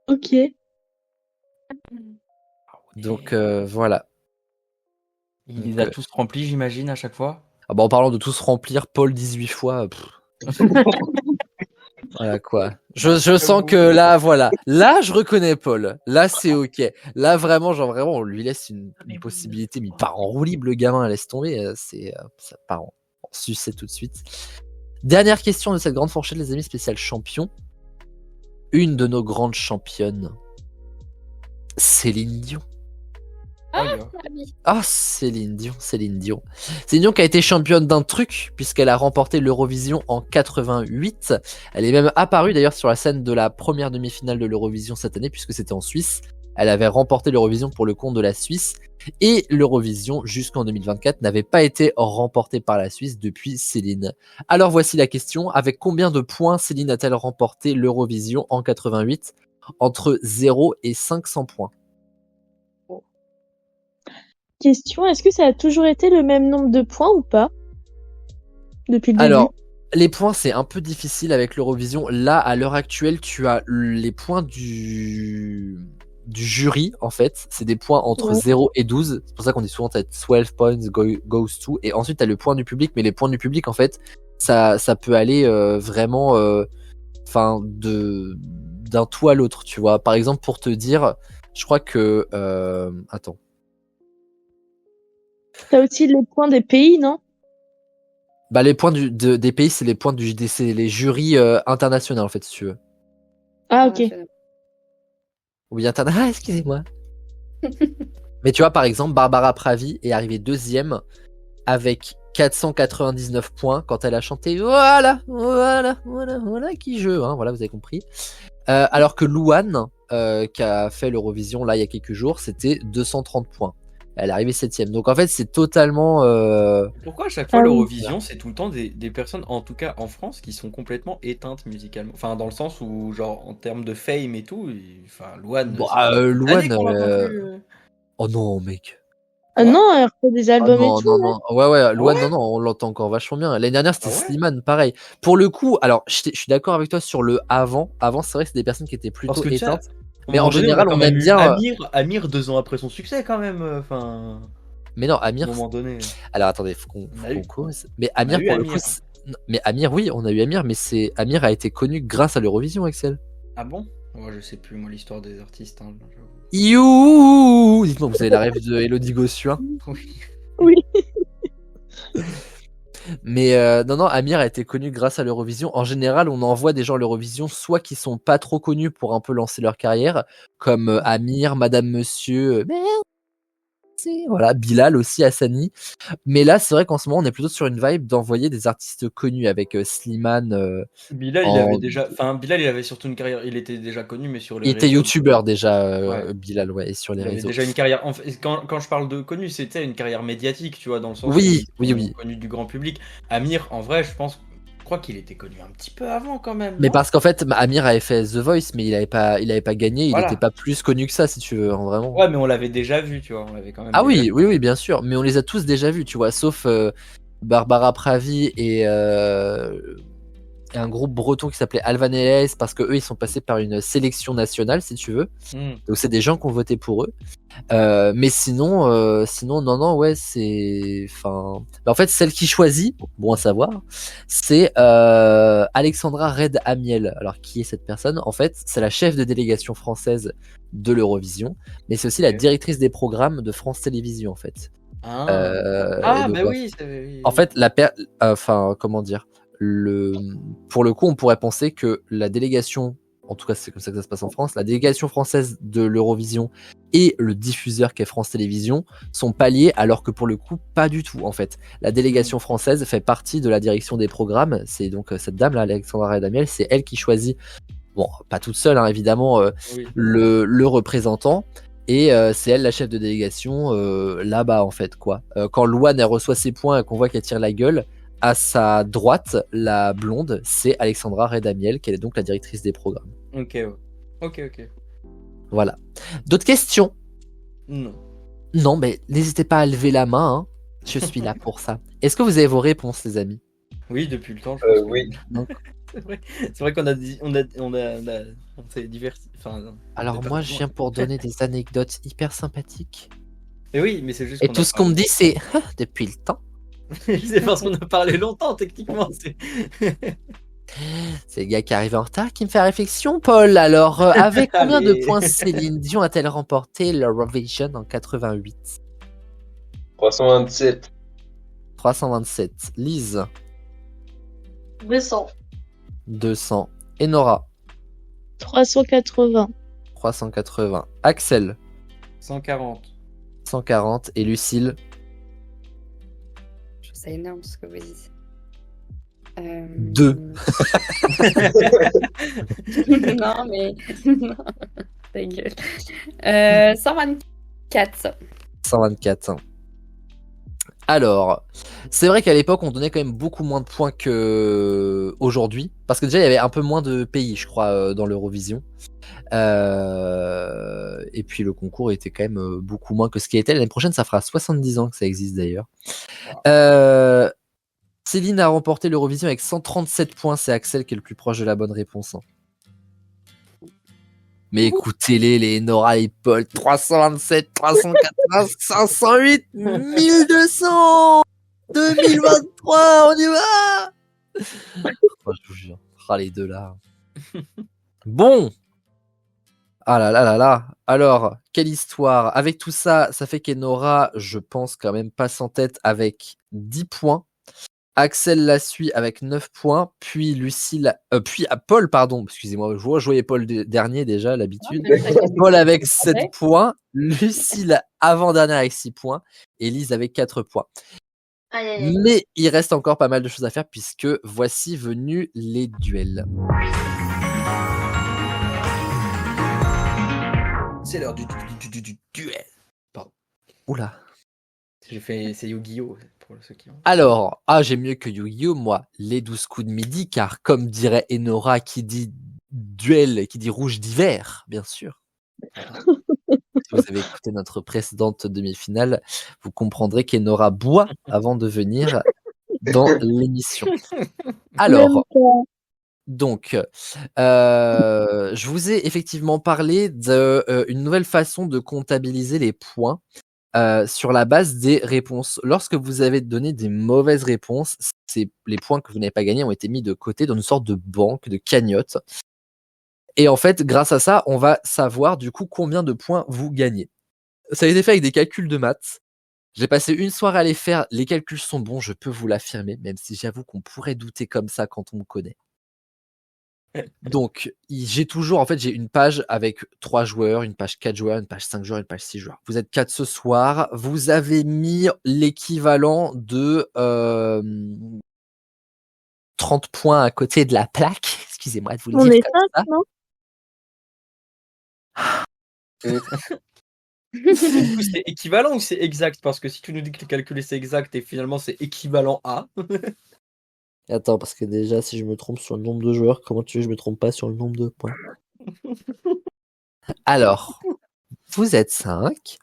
Ok. Donc voilà. Il les a tous remplis, j'imagine, à chaque fois. Ah bah, en parlant de tous remplir, Paul 18 fois. Voilà quoi. Je sens que là, voilà. Là, je reconnais Paul. Là, c'est ok. Là, vraiment, on lui laisse une possibilité. Mais il part en roue libre, le gamin, laisse tomber. Ça part en sucette tout de suite. Dernière question de cette grande fourchette, les amis, spécial champion. Une de nos grandes championnes. Céline Dion. Céline Dion. Céline Dion qui a été championne d'un truc puisqu'elle a remporté l'Eurovision en 88. Elle est même apparue d'ailleurs sur la scène de la première demi-finale de l'Eurovision cette année puisque c'était en Suisse. Elle avait remporté l'Eurovision pour le compte de la Suisse et l'Eurovision jusqu'en 2024 n'avait pas été remportée par la Suisse depuis Céline. Alors voici la question, avec combien de points Céline a-t-elle remporté l'Eurovision en 88? Entre 0 et 500 points. Question, est-ce que ça a toujours été le même nombre de points ou pas? Depuis le début. Alors, les points, c'est un peu difficile avec l'Eurovision. Là, à l'heure actuelle, tu as les points du jury, en fait. C'est des points entre 0 et 12. C'est pour ça qu'on dit souvent 12 points goes to. Et ensuite, tu as le point du public. Mais les points du public, en fait, ça peut aller vraiment enfin, d'un tout à l'autre, tu vois. Par exemple, pour te dire, je crois que, attends. T'as aussi les points des pays, non? Bah, les points des pays, c'est les points c'est les jurys internationaux, en fait, si tu veux. Ah, ok. Oui, international. Ah, excusez-moi. Mais tu vois, par exemple, Barbara Pravi est arrivée deuxième avec 499 points quand elle a chanté voilà qui je, hein, voilà, vous avez compris. Alors que Louane, qui a fait l'Eurovision là il y a quelques jours, c'était 230 points. Elle est arrivée septième. Donc en fait, c'est totalement. Pourquoi à chaque fois Ah oui. l'Eurovision, c'est tout le temps des personnes, en tout cas en France, qui sont complètement éteintes musicalement. Enfin, dans le sens où, genre, en termes de fame et tout, enfin, Louane, Bon, c'est pas depuis des années Louane. qu'on l'entend plus. Oh non, mec. Ah Ouais. non, elle refait des Ah albums et non, tout. non, là. non. Ouais, Louane, ouais non, on l'entend encore vachement bien. L'année dernière, c'était Ah ouais Slimane, pareil. Pour le coup, alors, je suis d'accord avec toi sur le avant. Avant, c'est vrai que c'est des personnes qui étaient Parce plutôt que tu sais, éteintes. à un Mais en moment donné, on a général, quand on même aime eu bien. Amir 2 ans après son succès, quand même. Enfin, Mais non, à un Amir. moment donné. Alors attendez, faut qu'on On a eu. cause. Mais On a Amir, eu pour le coup, Amir. mais Amir, oui, on a eu Amir, mais Amir a été connu grâce à l'Eurovision, Axel. Ah bon? Ouais, je sais plus, moi, l'histoire des artistes. Hein, j'avoue. You. Dites-moi, vous avez la rêve de Elodie Gossuin. Oui. Oui. Mais non, Amir a été connu grâce à l'Eurovision. En général, on envoie des gens à l'Eurovision, soit qui sont pas trop connus pour un peu lancer leur carrière, comme Amir, Madame Monsieur, voilà, Bilal aussi, Hassani. Mais là, c'est vrai qu'en ce moment, on est plutôt sur une vibe d'envoyer des artistes connus avec Slimane. Bilal, il avait déjà. Enfin, Bilal, il avait surtout une carrière. Il était déjà connu, mais sur les Il était réseaux. youtubeur déjà, Ouais. Bilal, ouais, et sur les Il avait réseaux. déjà une carrière. Quand je parle de connu, c'était une carrière médiatique, tu vois, dans le sens Oui, où il était oui. connu du grand public. Amir, en vrai, je crois qu'il était connu un petit peu avant quand même. Mais non parce qu'en fait, Amir avait fait The Voice, mais il avait pas gagné, il Voilà. était pas plus connu que ça, si tu veux, hein, vraiment. Ouais, mais on l'avait déjà vu, tu vois, on l'avait quand même Ah déjà oui, vu. oui, bien sûr, mais on les a tous déjà vus, tu vois, sauf Barbara Pravi et un groupe breton qui s'appelait Alvanese, parce que eux, ils sont passés par une sélection nationale, si tu veux. Donc c'est des gens qui ont voté pour eux. Mais sinon, non, ouais, c'est, enfin, en fait, celle qui choisit, bon à savoir, c'est Alexandra Red Amiel. Alors, qui est cette personne? En fait, c'est la chef de délégation française de l'Eurovision, mais c'est aussi la directrice des programmes de France Télévisions, en fait. Ah, donc, bah oui, oui. en fait, enfin, comment dire, pour le coup, on pourrait penser que la délégation, en tout cas c'est comme ça que ça se passe en France, la délégation française de l'Eurovision et le diffuseur qu'est France Télévisions sont pas liés, alors que pour le coup, pas du tout en fait. La délégation française fait partie de la direction des programmes, c'est donc cette dame-là, Alexandra Redamiel, c'est elle qui choisit, bon, pas toute seule, hein, évidemment, Oui. le représentant. Et c'est elle la chef de délégation là-bas en fait quoi. Quand Louane elle reçoit ses points et qu'on voit qu'elle tire la gueule, à sa droite, la blonde, c'est Alexandra Redamiel, qui est donc la directrice des programmes. Ok, ouais. Ok. Voilà. D'autres questions? Non. Non, mais n'hésitez pas à lever la main, hein. Je suis là pour ça. Est-ce que vous avez vos réponses, les amis? Oui, depuis le temps, je pense. Oui. C'est vrai qu'on a dit, on s'est diverti. Enfin, Alors moi, je viens pour donner des anecdotes hyper sympathiques. Mais oui, mais c'est juste. Et tout ce qu'on me dit, c'est depuis le temps. C'est parce qu'on a parlé longtemps, techniquement. C'est le gars qui arrive en retard qui me fait réflexion, Paul. Alors, avec combien de Allez. points Céline Dion a-t-elle remporté l'Eurovision en 88? 327. 327. Lise? 200. 200. Et Nora? 380. 380. Axel? 140. 140. Et Lucille? Je trouve ça énorme ce que vous dites. 2. Non, mais. Non, ta gueule. 124. 124. Alors, c'est vrai qu'à l'époque, on donnait quand même beaucoup moins de points qu'aujourd'hui. Parce que déjà, il y avait un peu moins de pays, je crois, dans l'Eurovision. Et puis, le concours était quand même beaucoup moins que ce qui était. L'année prochaine, ça fera 70 ans que ça existe d'ailleurs. Céline a remporté l'Eurovision avec 137 points. C'est Axel qui est le plus proche de la bonne réponse. Hein. Mais écoutez-les, les Nora et Paul. 327, 380, 508, 1200, 2023, on y va. Oh, je vous jure. Ah, les deux là. Bon. Ah là là là là. Alors, quelle histoire. Avec tout ça, ça fait qu'Enora, je pense quand même passe en tête avec 10 points. Axel la suit avec 9 points, puis Paul, pardon, excusez-moi, je voyais Paul dernier déjà, l'habitude. Paul avec 7 points, Lucille avant-dernière avec 6 points, et Lise avec 4 points. Aïe, aïe, aïe. Mais il reste encore pas mal de choses à faire puisque voici venus les duels. C'est l'heure du duel. Pardon. Oula. C'est Yu-Gi-Oh! Pour ceux qui ont. Alors, j'ai mieux que Yu-Gi-Oh! Moi, les 12 coups de midi, car comme dirait Enora qui dit duel, qui dit rouge d'hiver, bien sûr. Si vous avez écouté notre précédente demi-finale, vous comprendrez qu'Enora boit avant de venir dans l'émission. Alors, donc, je vous ai effectivement parlé d'une nouvelle façon de comptabiliser les points sur la base des réponses. Lorsque vous avez donné des mauvaises réponses, les points que vous n'avez pas gagnés ont été mis de côté dans une sorte de banque, de cagnotte. Et en fait, grâce à ça, on va savoir du coup combien de points vous gagnez. Ça a été fait avec des calculs de maths. J'ai passé une soirée à les faire. Les calculs sont bons, je peux vous l'affirmer, même si j'avoue qu'on pourrait douter comme ça quand on me connaît. Donc, j'ai une page avec 3 joueurs, une page 4 joueurs, une page 5 joueurs, une page 6 joueurs. Vous êtes 4 ce soir. Vous avez mis l'équivalent de 30 points à côté de la plaque. Excusez-moi de vous le On dire est comme ça. 5, non? Du coup, c'est équivalent ou c'est exact? Parce que si tu nous dis que les calculs c'est exact et finalement c'est équivalent à. Attends, parce que déjà, si je me trompe sur le nombre de joueurs, comment tu veux que je me trompe pas sur le nombre de points? Alors, vous êtes 5.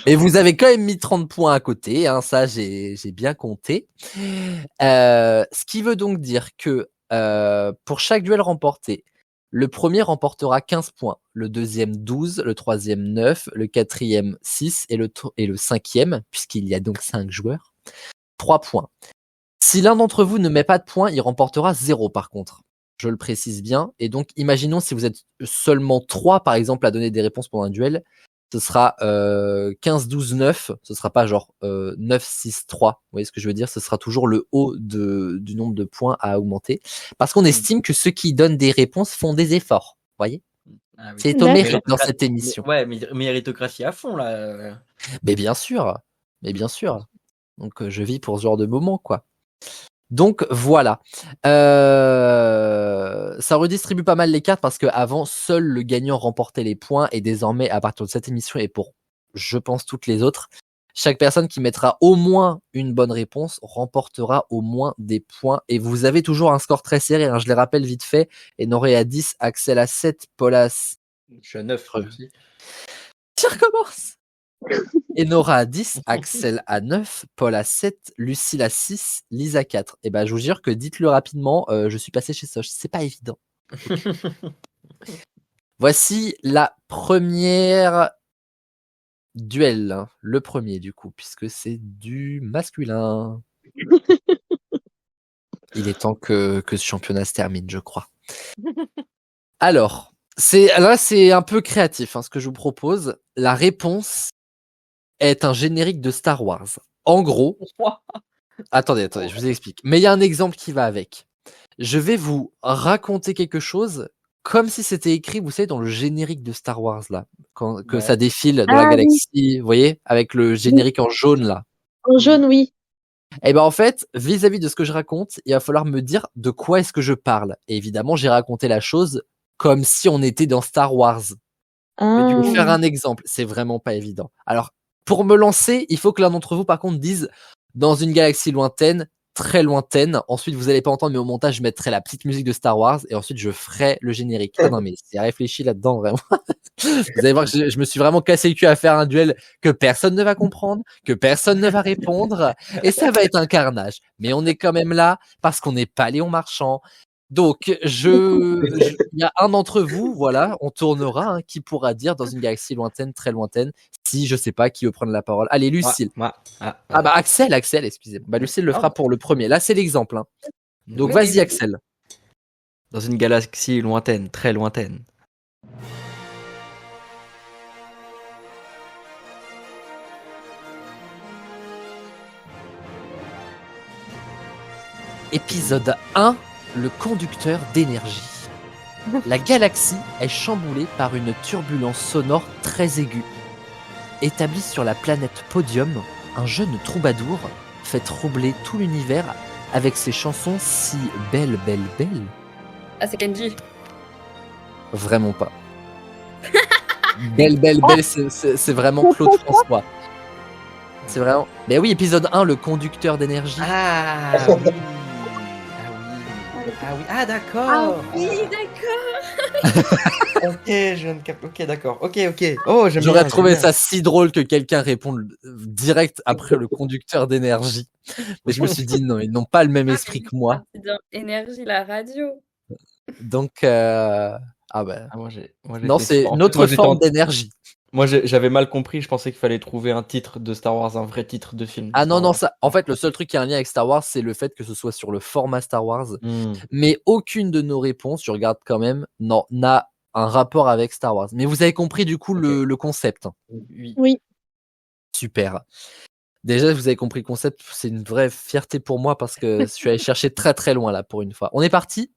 Et vous avez quand même mis 30 points à côté, hein, ça j'ai bien compté. Ce qui veut donc dire que pour chaque duel remporté, le premier remportera 15 points, le deuxième 12, le troisième 9, le quatrième 6 et le cinquième, puisqu'il y a donc 5 joueurs, 3 points. Si l'un d'entre vous ne met pas de points, il remportera 0 par contre. Je le précise bien. Et donc, imaginons si vous êtes seulement 3, par exemple, à donner des réponses pendant un duel, ce sera 15, 12, 9. Ce sera pas genre 9, 6, 3. Vous voyez ce que je veux dire? Ce sera toujours le haut du nombre de points à augmenter. Parce qu'on estime que ceux qui donnent des réponses font des efforts. Vous voyez? Ah oui. C'est au mérite dans cette émission. Ouais, mais méritocratie à fond là. Mais bien sûr. Mais bien sûr. Donc, je vis pour ce genre de moment, quoi. Donc voilà, ça redistribue pas mal les cartes parce qu'avant, seul le gagnant remportait les points et désormais, à partir de cette émission et pour, je pense, toutes les autres, chaque personne qui mettra au moins une bonne réponse remportera au moins des points et vous avez toujours un score très serré, hein, je les rappelle vite fait, Enoré à 10, Axel à 7, Paul à... Je suis à 9 aussi. Tu recommences. Enora à 10, Axel à 9, Paul à 7, Lucille à 6, Lise à 4. Et ben, je vous jure que dites-le rapidement, je suis passé chez Soch, c'est pas évident. Voici la première duel, hein. Le premier du coup, puisque c'est du masculin. Il est temps que ce championnat se termine, je crois. Alors, c'est un peu créatif, hein, ce que je vous propose. La réponse est un générique de Star Wars. En gros, attendez, je vous explique. Mais il y a un exemple qui va avec. Je vais vous raconter quelque chose comme si c'était écrit, vous savez, dans le générique de Star Wars, là, que ça défile dans la galaxie, vous voyez, avec le générique en jaune, là. En jaune, oui. Et ben en fait, vis-à-vis de ce que je raconte, il va falloir me dire de quoi est-ce que je parle. Et évidemment, j'ai raconté la chose comme si on était dans Star Wars. Mais du coup, faire un exemple, c'est vraiment pas évident. Alors, pour me lancer, il faut que l'un d'entre vous, par contre, dise dans une galaxie lointaine, très lointaine. Ensuite, vous allez pas entendre, mais au montage, je mettrai la petite musique de Star Wars et ensuite, je ferai le générique. Ah non, mais c'est réfléchi là-dedans, vraiment. Vous allez voir que je me suis vraiment cassé le cul à faire un duel que personne ne va comprendre, que personne ne va répondre et ça va être un carnage. Mais on est quand même là parce qu'on n'est pas Léon Marchand. Donc, il y a un d'entre vous, voilà, on tournera, hein, qui pourra dire dans une galaxie lointaine, très lointaine, si je sais pas qui veut prendre la parole. Allez, Lucille. Ah bah Axel, excusez-moi. Bah Lucille le fera pour le premier. Là, c'est l'exemple. Hein. Donc Oui, vas-y oui. Axel. Dans une galaxie lointaine, très lointaine. Épisode 1, le conducteur d'énergie. La galaxie est chamboulée par une turbulence sonore très aiguë. Établi sur la planète Podium, un jeune troubadour fait troubler tout l'univers avec ses chansons si belles. Ah, c'est Kenji. Vraiment pas. Belle, c'est vraiment Claude François. C'est vraiment. Mais oui, épisode 1, le conducteur d'énergie. Ah oui. Ah oui. Ah d'accord. Oui, d'accord. Ok, je viens de capter. Ok, d'accord. Ok. Oh, j'aime bien. J'aurais j'aime trouvé bien. ça si drôle que quelqu'un réponde direct après le conducteur d'énergie. Mais je me suis dit non, ils n'ont pas le même esprit que moi. C'est dans Énergie, la radio. Donc, ah bah. Ah, moi, Non, j'étais c'est sûr. En notre fait, moi, forme d'énergie. Moi, j'avais mal compris. Je pensais qu'il fallait trouver un titre de Star Wars, un vrai titre de film. Ah non, Star non, Wars. ça. En fait, le seul truc qui a un lien avec Star Wars, c'est le fait que ce soit sur le format Star Wars. Hmm. Mais aucune de nos réponses, je regarde quand même, non, n'a un rapport avec Star Wars. Mais vous avez compris du coup Ok. le concept. Oui. Oui. Super. Déjà, vous avez compris le concept, c'est une vraie fierté pour moi parce que je suis allé chercher très très loin là pour une fois. On est parti?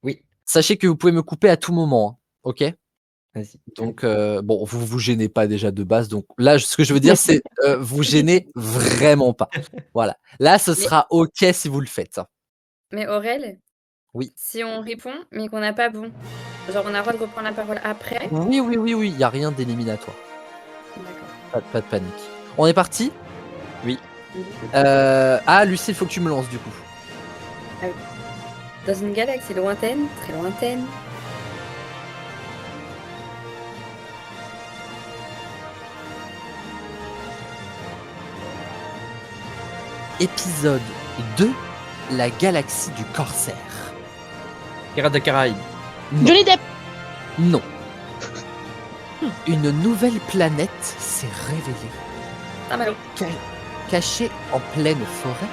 Oui. Sachez que vous pouvez me couper à tout moment, hein, ok? Vas-y. Donc, bon, vous gênez pas déjà de base. Donc là, ce que je veux dire, c'est vous gênez vraiment pas. Voilà. Là, ce sera ok si vous le faites. Mais Aurel, Oui. si on répond, mais qu'on n'a pas bon, genre on a le droit de reprendre la parole après. Oui, il y a rien d'éliminatoire. D'accord. Pas de panique. On est parti? Oui. Ah, Lucie, il faut que tu me lances du coup. Dans une galaxie lointaine, très lointaine. Épisode 2, la galaxie du Corsaire. Pirates des Caraïbes. Non. Johnny Depp. Non. Une nouvelle planète s'est révélée. Ah, Malo. Cachée en pleine forêt,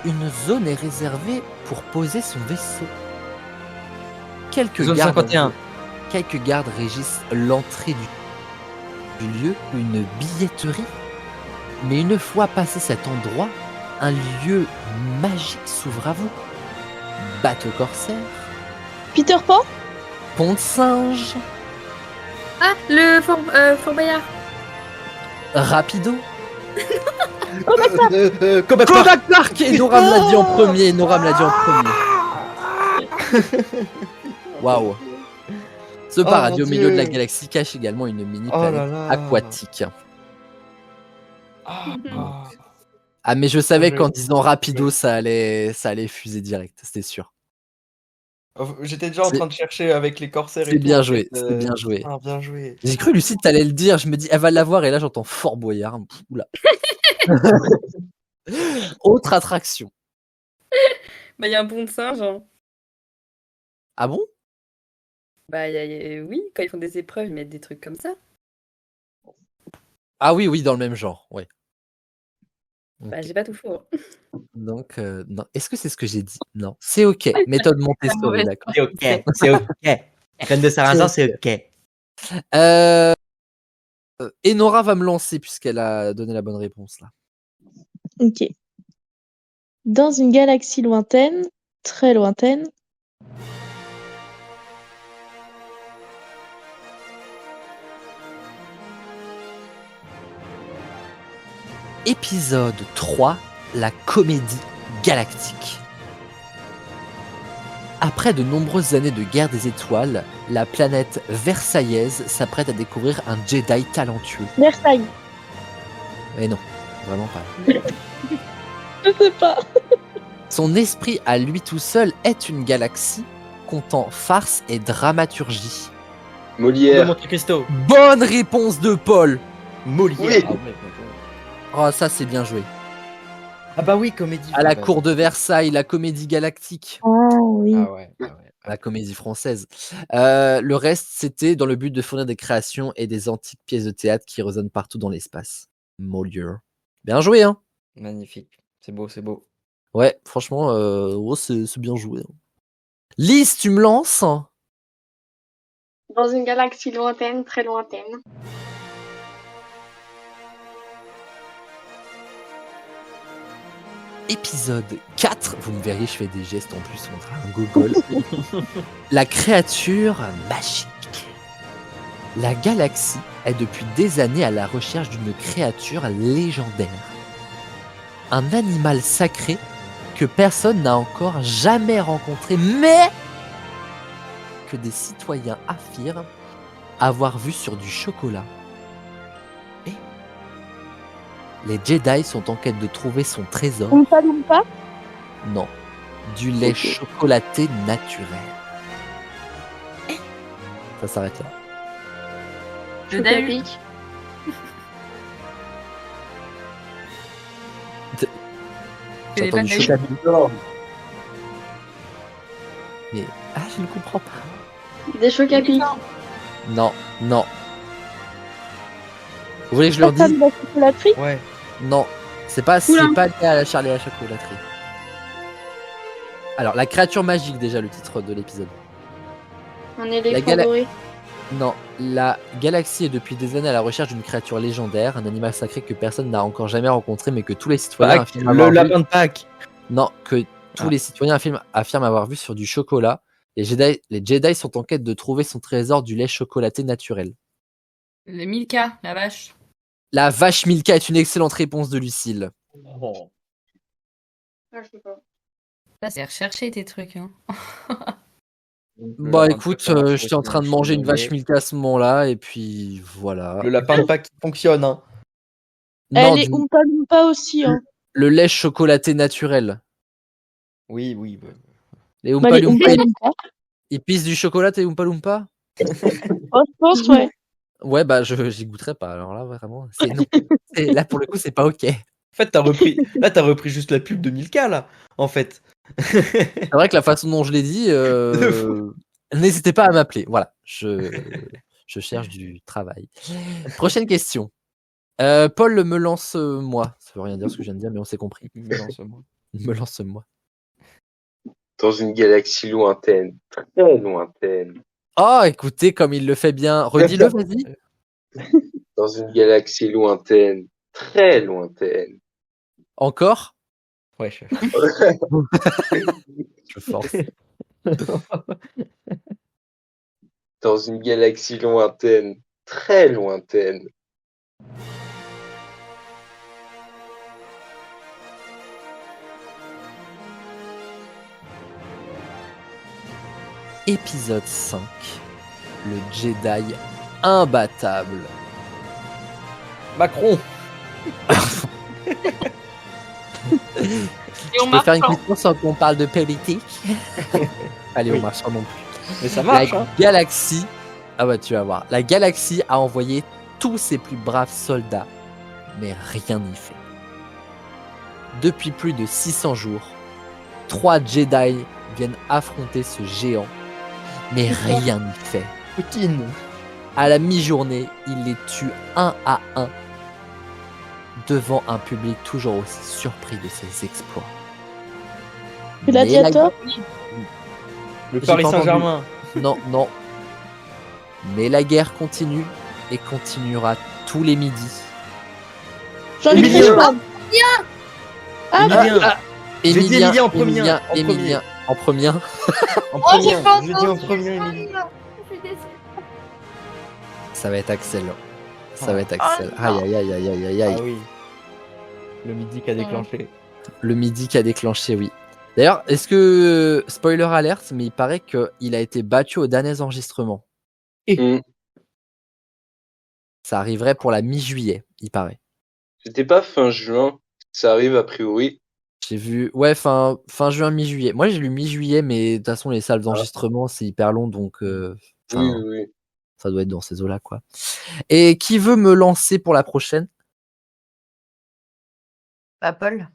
une zone est réservée pour poser son vaisseau. Quelques Zone 51. gardes régissent l'entrée du lieu, une billetterie. Mais une fois passé cet endroit, un lieu magique s'ouvre à vous. Bateau corsaire, Peter Pan. pont de singe, Ah, le Fort Boyard. rapido. Kodak Kodak Park. Et Nora me l'a dit en premier. Waouh. Ce paradis mon au milieu de la Dieu. galaxie cache également une mini Oh là planète là. aquatique. Ah. Ah mais je savais Je- qu'en disant rapido ça allait fuser direct, c'était sûr. J'étais déjà en train de chercher avec les corsaires et C'est tout, bien en joué, fait, c'est bien joué. Ah, bien joué. J'ai cru Lucie t'allais le dire, je me dis elle va l'avoir et là j'entends Fort Boyard. Oula. Autre attraction. Bah, il y a un pont de singe. Hein. Ah bon? Bah, oui, quand ils font des épreuves, ils mettent des trucs comme ça. Ah oui, dans le même genre, ouais. Bah, Ok. j'ai pas tout faux. Hein. Donc, non. Est-ce que c'est ce que j'ai dit? Non. C'est ok. Méthode Montessori, mauvaise d'accord. C'est ok. C'est ok. Reine de Sarrazin, c'est ok. Et Nora va me lancer puisqu'elle a donné la bonne réponse là. Ok. Dans une galaxie lointaine, très lointaine, Épisode 3, la comédie galactique. Après de nombreuses années de guerre des étoiles, la planète versaillaise s'apprête à découvrir un Jedi talentueux. Versailles. Mais non, vraiment pas. Je sais pas. Son esprit à lui tout seul est une galaxie comptant farce et dramaturgie. De Molière. Monte Cristo. Bonne réponse de Paul. Molière. Oui. Ah, ouais. Oh, ça c'est bien joué. Ah bah oui, comédie. À la cour de Versailles, la comédie galactique. Ah oui. Ah ouais. La comédie française. Le reste, c'était dans le but de fournir des créations et des antiques pièces de théâtre qui résonnent partout dans l'espace. Molière. Bien joué, hein? Magnifique. C'est beau, c'est beau. Ouais, franchement, c'est bien joué. Lise, tu me lances? Dans une galaxie lointaine, très lointaine. Épisode 4. Vous me verrez, je fais des gestes en plus, on dirait un gogol. La créature magique. La galaxie est depuis des années à la recherche d'une créature légendaire. Un animal sacré que personne n'a encore jamais rencontré, mais que des citoyens affirment avoir vu sur du chocolat. Et les Jedi sont en quête de trouver son trésor. Oompa Loompa? Non, du lait Ok. chocolaté naturel. Ça s'arrête là. Jedi. Chocapic. J'ai connais pas entendu le Chocapic. Non. Mais je ne comprends pas. Des chocapics. Non, non. Vous voulez que je leur Pas dise? de la chocolaterie? Ouais. Non, c'est pas Oula. lié à la Charlie et la chocolaterie. Alors, la créature magique, déjà, le titre de l'épisode. Un éléphant gala- doré. Non, la galaxie est depuis des années à la recherche d'une créature légendaire, un animal sacré que personne n'a encore jamais rencontré, mais que tous les citoyens Pâques, affirment avoir le vu. lapin de Pâques. Non, que tous Ah. les citoyens affirment avoir vu sur du chocolat. Les Jedi sont en quête de trouver son trésor du lait chocolaté naturel. Le Milka, la vache. La vache Milka est une excellente réponse de Lucille. Oh. Ah, je sais pas. Là, c'est recherché tes trucs. Hein. Bah écoute, j'étais en train de manger une vache Milka à ce moment-là, et puis voilà. Le lapin de Pâques fonctionne, hein. Non, Elle est Oompa Loompa aussi, hein. le lait chocolaté naturel. Oui, oui. oui. Les Bah, Oompa les Oompa Loompa, Loompa. ils pissent du chocolat, tes Oompa Loompa? Oh, je pense, ouais. Ouais, bah j'y goûterai pas, alors là, vraiment, c'est non. Là, pour le coup, c'est pas ok. En fait, t'as repris juste la pub de Milka, là, en fait. C'est vrai que la façon dont je l'ai dit, n'hésitez pas à m'appeler. Voilà, je cherche du travail. Prochaine question. Paul me lance moi. Ça veut rien dire ce que je viens de dire, mais on s'est compris. Me lance moi. Dans une galaxie lointaine, très lointaine. Oh, écoutez, comme il le fait bien. Redis-le, vas-y. Dans une galaxie lointaine, très lointaine. Encore? Ouais, chef. Je force. Dans une galaxie lointaine, très lointaine. Épisode 5. Le Jedi imbattable. Macron. Et Je peux faire une question sans qu'on parle de politique? Allez, Oui. on marche pas non plus. Mais ça marche, La hein. galaxie, ah bah tu vas voir, la galaxie a envoyé tous ses plus braves soldats, mais rien n'y fait. Depuis plus de 600 jours, 3 Jedi viennent affronter ce géant, mais rien n'y fait. Poutine. À la mi-journée, il les tue un à un, devant un public toujours aussi surpris de ses exploits. Gladiator? Le J'ai Paris pas entendu. Saint-Germain. Non, non. Mais la guerre continue et continuera tous les midis. Jean-Luc Emilien. Reichmann. Ah, bah, Emilien. J'ai dit Emilien en premier, Emilien en premier. En premier. J'ai dit en premier, Emilien. Ça va être excellent. Ça Ah. va être excellent. Aïe, aïe, aïe, aïe, aïe, aïe. Ah oui. Le midi qui a déclenché. Le midi qui a déclenché, oui. D'ailleurs, est-ce que, spoiler alerte, mais il paraît qu'il a été battu au dernier enregistrement. Hmm. Ça arriverait pour la mi-juillet, il paraît. C'était pas fin juin. Ça arrive a priori. J'ai vu, ouais, fin juin, mi-juillet. Moi, j'ai lu mi-juillet, mais de toute façon, les salles d'enregistrement, c'est hyper long, donc Oui, enfin, oui, oui. ça doit être dans ces eaux-là, quoi. Et qui veut me lancer pour la prochaine? Pas Paul.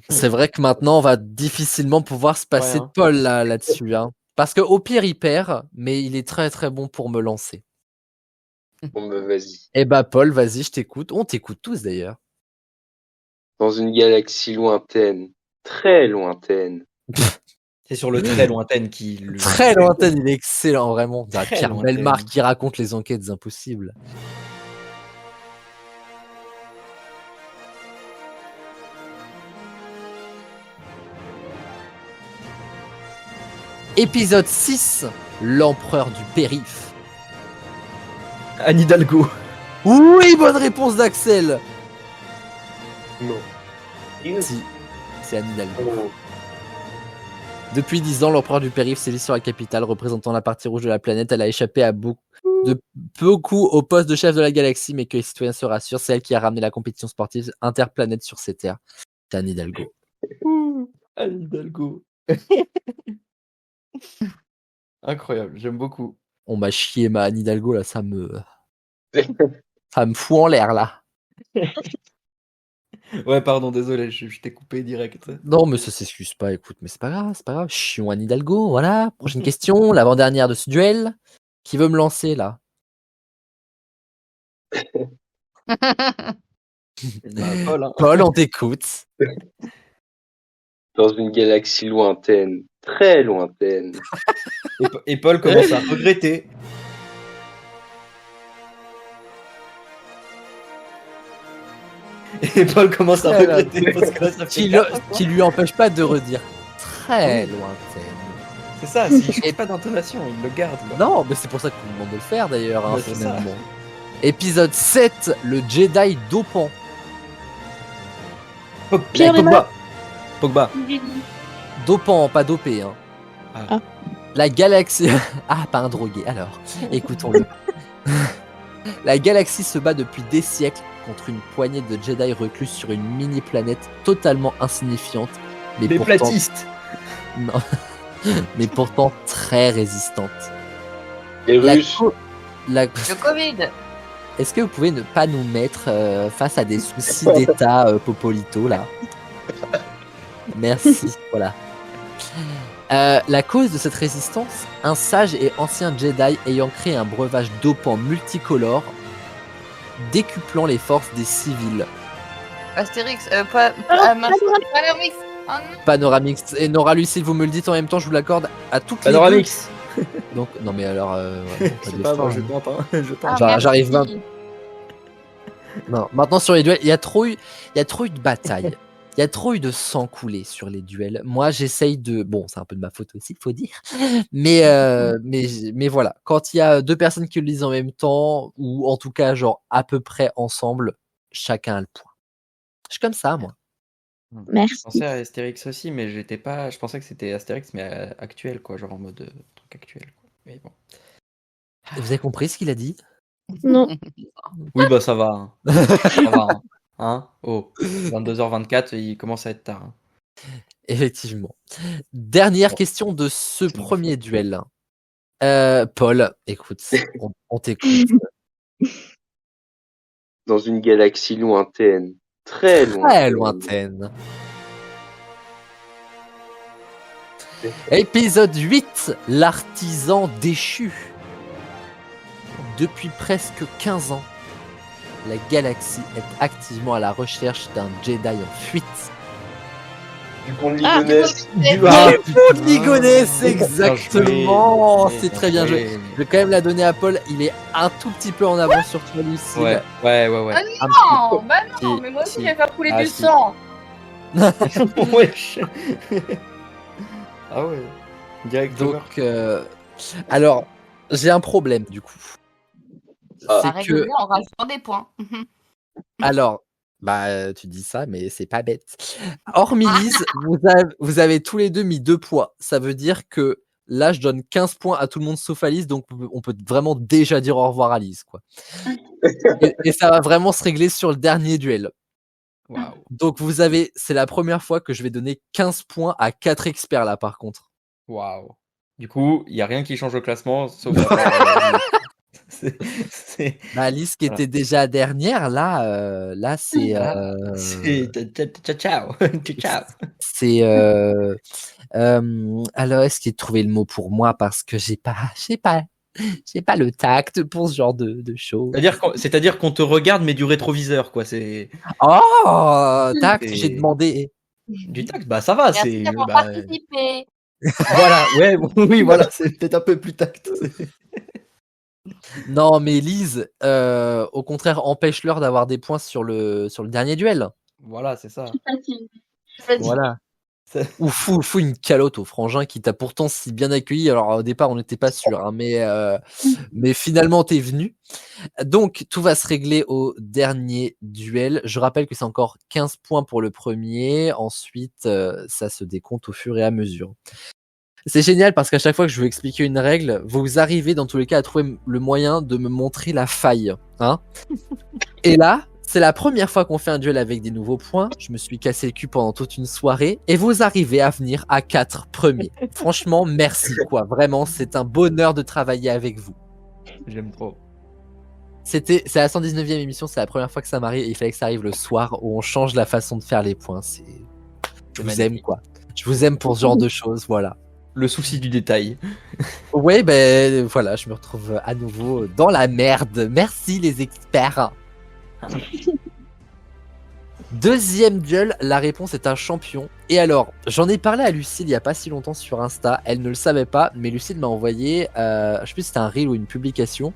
C'est vrai que maintenant, on va difficilement pouvoir se passer Ouais, hein. de Paul là-dessus. Hein. Parce qu'au pire, il perd, mais il est très très bon pour me lancer. Bon, bah, vas-y. Eh bah, Paul, vas-y, je t'écoute. On t'écoute tous d'ailleurs. Dans une galaxie lointaine, très lointaine. C'est sur le très lointaine qui le. Très lointaine, il est excellent, vraiment. On dirait Très Pierre lointaine. Bellemare qui raconte les enquêtes impossibles. Épisode 6, l'empereur du périph'. Anne Hidalgo. Oui, bonne réponse d'Axel. Non. Si, c'est Anne Hidalgo. Oh. Depuis 10 ans, l'empereur du périph' sévit sur la capitale, représentant la partie rouge de la planète. Elle a échappé à beaucoup au poste de chef de la galaxie, mais que les citoyens se rassurent, c'est elle qui a ramené la compétition sportive interplanète sur ces terres. C'est Anne Hidalgo. Anne Hidalgo. Incroyable, j'aime beaucoup. On m'a chié ma Anne Hidalgo, là, ça me fout en l'air, là. Ouais, pardon, désolé, je t'ai coupé direct. Non, mais ça s'excuse pas, écoute, mais c'est pas grave. Chions Anne Hidalgo, voilà. Prochaine question, l'avant-dernière de ce duel. Qui veut me lancer, là? Paul, hein. Paul, on t'écoute. Dans une galaxie lointaine, très lointaine. Et Paul commence à regretter. Et Paul commence à regretter parce que là, ça fait Qui lui empêche pas de redire très lointaine. C'est ça, s'il change pas d'intonation, il le garde. Quoi. Non, mais c'est pour ça qu'on vous demande de le faire d'ailleurs. Hein, Ouais, c'est ça. finalement. Épisode 7, le Jedi Dopan. Pierre Pogba. Dopan, pas dopé. Hein. Ah. La galaxie. Ah, pas un drogué. Alors, écoutons-le. La galaxie se bat depuis des siècles contre une poignée de Jedi reclus sur une mini-planète totalement insignifiante. Mais Des pourtant... platistes. Non. Mais pourtant très résistante. Les La Russes. Le Covid. Est-ce que vous pouvez ne pas nous mettre face à des soucis d'état Popolito là? Merci, voilà. La cause de cette résistance, un sage et ancien Jedi ayant créé un breuvage dopant multicolore, décuplant les forces des civils. Astérix, Panoramix. Oh non. Panoramix et Nora Lucille, vous me le dites en même temps, je vous l'accorde à toutes les Panoramix. deux. Donc, non mais alors, vraiment, Je sais pas pas, d'effort, je hein. tente, hein. Je tente. Ah, J'arrive merci. Non, maintenant sur les duels, il y a trop eu de batailles. Il y a trop eu de sang coulé sur les duels. Moi, j'essaye de... Bon, c'est un peu de ma faute aussi, il faut dire. Mais voilà. Quand il y a deux personnes qui le lisent en même temps, ou en tout cas, genre, à peu près ensemble, chacun a le point. Je suis comme ça, moi. Je Merci. pensais à Astérix aussi, mais je pensais que c'était Astérix, mais actuel, quoi. Genre en mode truc actuel, quoi. Mais bon. Vous avez compris ce qu'il a dit? Non. Oui, bah ça va. Hein. Ça va. Hein, oh, 22h24, il commence à être tard. Hein. Effectivement. Dernière Bon. question de ce C'est premier duel. Paul, écoute, on t'écoute. Dans une galaxie lointaine, très lointaine. Très lointaine. Épisode 8, l'artisan déchu. Depuis presque 15 ans, la galaxie est activement à la recherche d'un Jedi en fuite. Du pont de Ah, Ligonnès. Du Ligonnès, exactement. C'est très bien joué. Je vais quand même la donner à Paul. Il est un tout petit peu en avance sur toi, Lucille. Ouais. Un Non, bah non, Si, mais moi aussi si. je vais faire couler Ah, du si. sang. Wesh. Ah ouais. Direct. Donc, alors, j'ai un problème du coup. Ah. Ça C'est règle que, bien en rajoutant des points. alors, bah, tu dis ça, mais c'est pas bête. Hormis Lise, vous avez tous les deux mis 2 points. Ça veut dire que là, je donne 15 points à tout le monde sauf à Lise, donc on peut vraiment déjà dire au revoir à Lise, quoi. Et ça va vraiment se régler sur le dernier duel. Waouh. Donc c'est la première fois que je vais donner 15 points à 4 experts là, par contre. Waouh. Du coup, il y a rien qui change au classement, sauf. c'est. Bah, Lise qui Voilà. était déjà dernière, là c'est C'est. Ciao. Ciao. c'est alors est-ce qu'il a trouvé le mot pour moi parce que j'ai pas J'ai pas le tact pour ce genre de choses. C'est-à-dire qu'on te regarde, mais du rétroviseur, quoi. C'est Oh, tact, C'est- j'ai demandé. du tact. Bah, ça va. Merci C'est d'avoir bah, participé. voilà. Ouais, oui, voilà. C'est peut-être un peu plus tact. Non, mais Lise, au contraire, empêche-leur d'avoir des points sur le dernier duel. Voilà, c'est ça. Facile. Voilà. C'est- Ou fou une calotte au frangin qui t'a pourtant si bien accueilli. Alors au départ, on n'était pas sûr, hein, mais finalement, t'es venu. Donc, tout va se régler au dernier duel. Je rappelle que c'est encore 15 points pour le premier. Ensuite, ça se décompte au fur et à mesure. C'est génial parce qu'à chaque fois que je veux expliquer une règle, vous arrivez dans tous les cas à trouver le moyen de me montrer la faille. Hein. Et là, c'est la première fois qu'on fait un duel avec des nouveaux points. Je me suis cassé le cul pendant toute une soirée. Et vous arrivez à venir à 4 premiers. Franchement, merci quoi. Vraiment, c'est un bonheur de travailler avec vous. J'aime trop. C'est la 119e émission, c'est la première fois que ça m'arrive et il fallait que ça arrive le soir où on change la façon de faire les points. Je vous aime quoi. Je vous aime pour ce genre de choses, voilà. Le souci du détail. Ouais, ben voilà, je me retrouve à nouveau dans la merde. Merci les experts. Deuxième duel, la réponse est un champion. Et alors, j'en ai parlé à Lucille il y a pas si longtemps sur Insta. Elle ne le savait pas, mais Lucille m'a envoyé, je sais plus si c'était un reel ou une publication,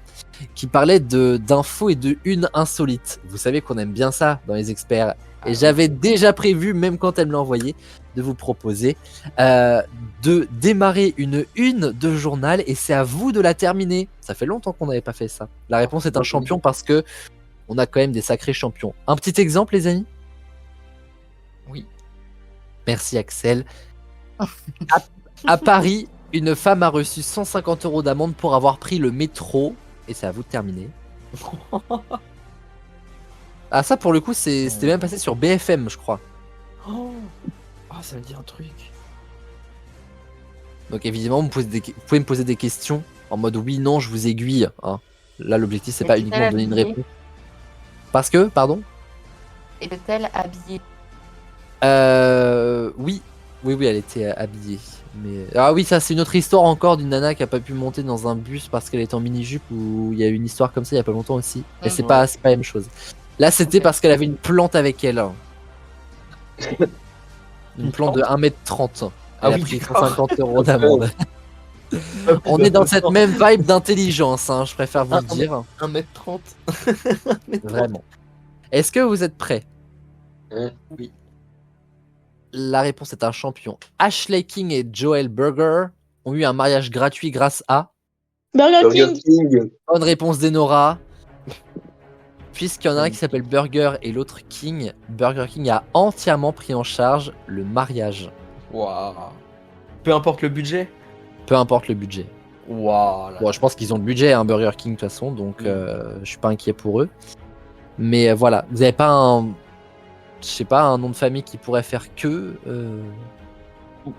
qui parlait d'infos et de une insolite. Vous savez qu'on aime bien ça dans les experts. Et j'avais déjà prévu, même quand elle me l'a envoyé, de vous proposer de démarrer une de journal et c'est à vous de la terminer. Ça fait longtemps qu'on n'avait pas fait ça. La réponse est un champion parce que on a quand même des sacrés champions. Un petit exemple, les amis? Oui. Merci, Axel. À Paris, une femme a reçu 150 € d'amende pour avoir pris le métro. Et c'est à vous de terminer. Ah, ça, pour le coup, c'était même passé sur BFM, je crois. Oh, ça me dit un truc. Donc, évidemment, vous pouvez me poser des questions en mode oui, non, je vous aiguille. Hein. Là, l'objectif, c'est pas uniquement de donner une réponse. Parce que, pardon? Était-elle habillée? Oui, elle était habillée. Mais... Ah oui, ça c'est une autre histoire encore d'une nana qui a pas pu monter dans un bus parce qu'elle était en mini-jupe où il y a eu une histoire comme ça il y a pas longtemps aussi. Et c'est pas la même chose. Là c'était parce qu'elle avait une plante avec elle. Une plante de 1m30. Elle a pris 150 € d'amende. On est dans cette même vibe d'intelligence, hein, je préfère vous le dire. 1m30. Vraiment. Est-ce que vous êtes prêts? Oui. La réponse est un champion. Ashley King et Joel Berger ont eu un mariage gratuit grâce à... Burger King. Bonne réponse d'Enora. Puisqu'il y en a un qui s'appelle Burger et l'autre King, Burger King a entièrement pris en charge le mariage. Waouh. Peu importe le budget. Peu importe le budget. Waouh. Bon, je pense qu'ils ont le budget, hein, Burger King de toute façon, donc je suis pas inquiet pour eux. Mais voilà, vous avez pas un... Je sais pas, un nom de famille qui pourrait faire que...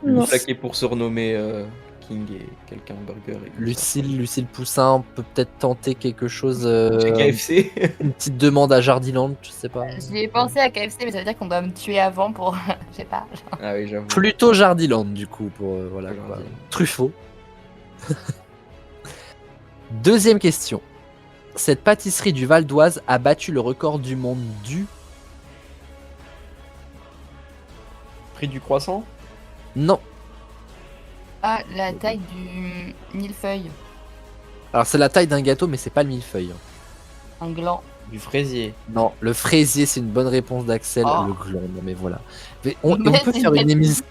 Non. Plaqué pour se renommer King et quelqu'un Burger. Et Lucille Poussin peut peut-être tenter quelque chose... Chez KFC. Une petite demande à Jardiland, je sais pas. J'y ai pensé à KFC, mais ça veut dire qu'on doit me tuer avant pour. Je sais pas. Ah oui, j'avoue. Plutôt Jardiland, du coup, pour... voilà, Jardiland. quoi. Truffaut. Deuxième question. Cette pâtisserie du Val d'Oise a battu le record du monde du... Prix du croissant. Non. Ah, la taille du millefeuille. Alors c'est la taille d'un gâteau, mais c'est pas le millefeuille. Un gland. Du fraisier. Non, le fraisier, c'est une bonne réponse d'Axel. Oh. Le gland, non mais voilà. Mais on Mais peut c'est faire une une- émission...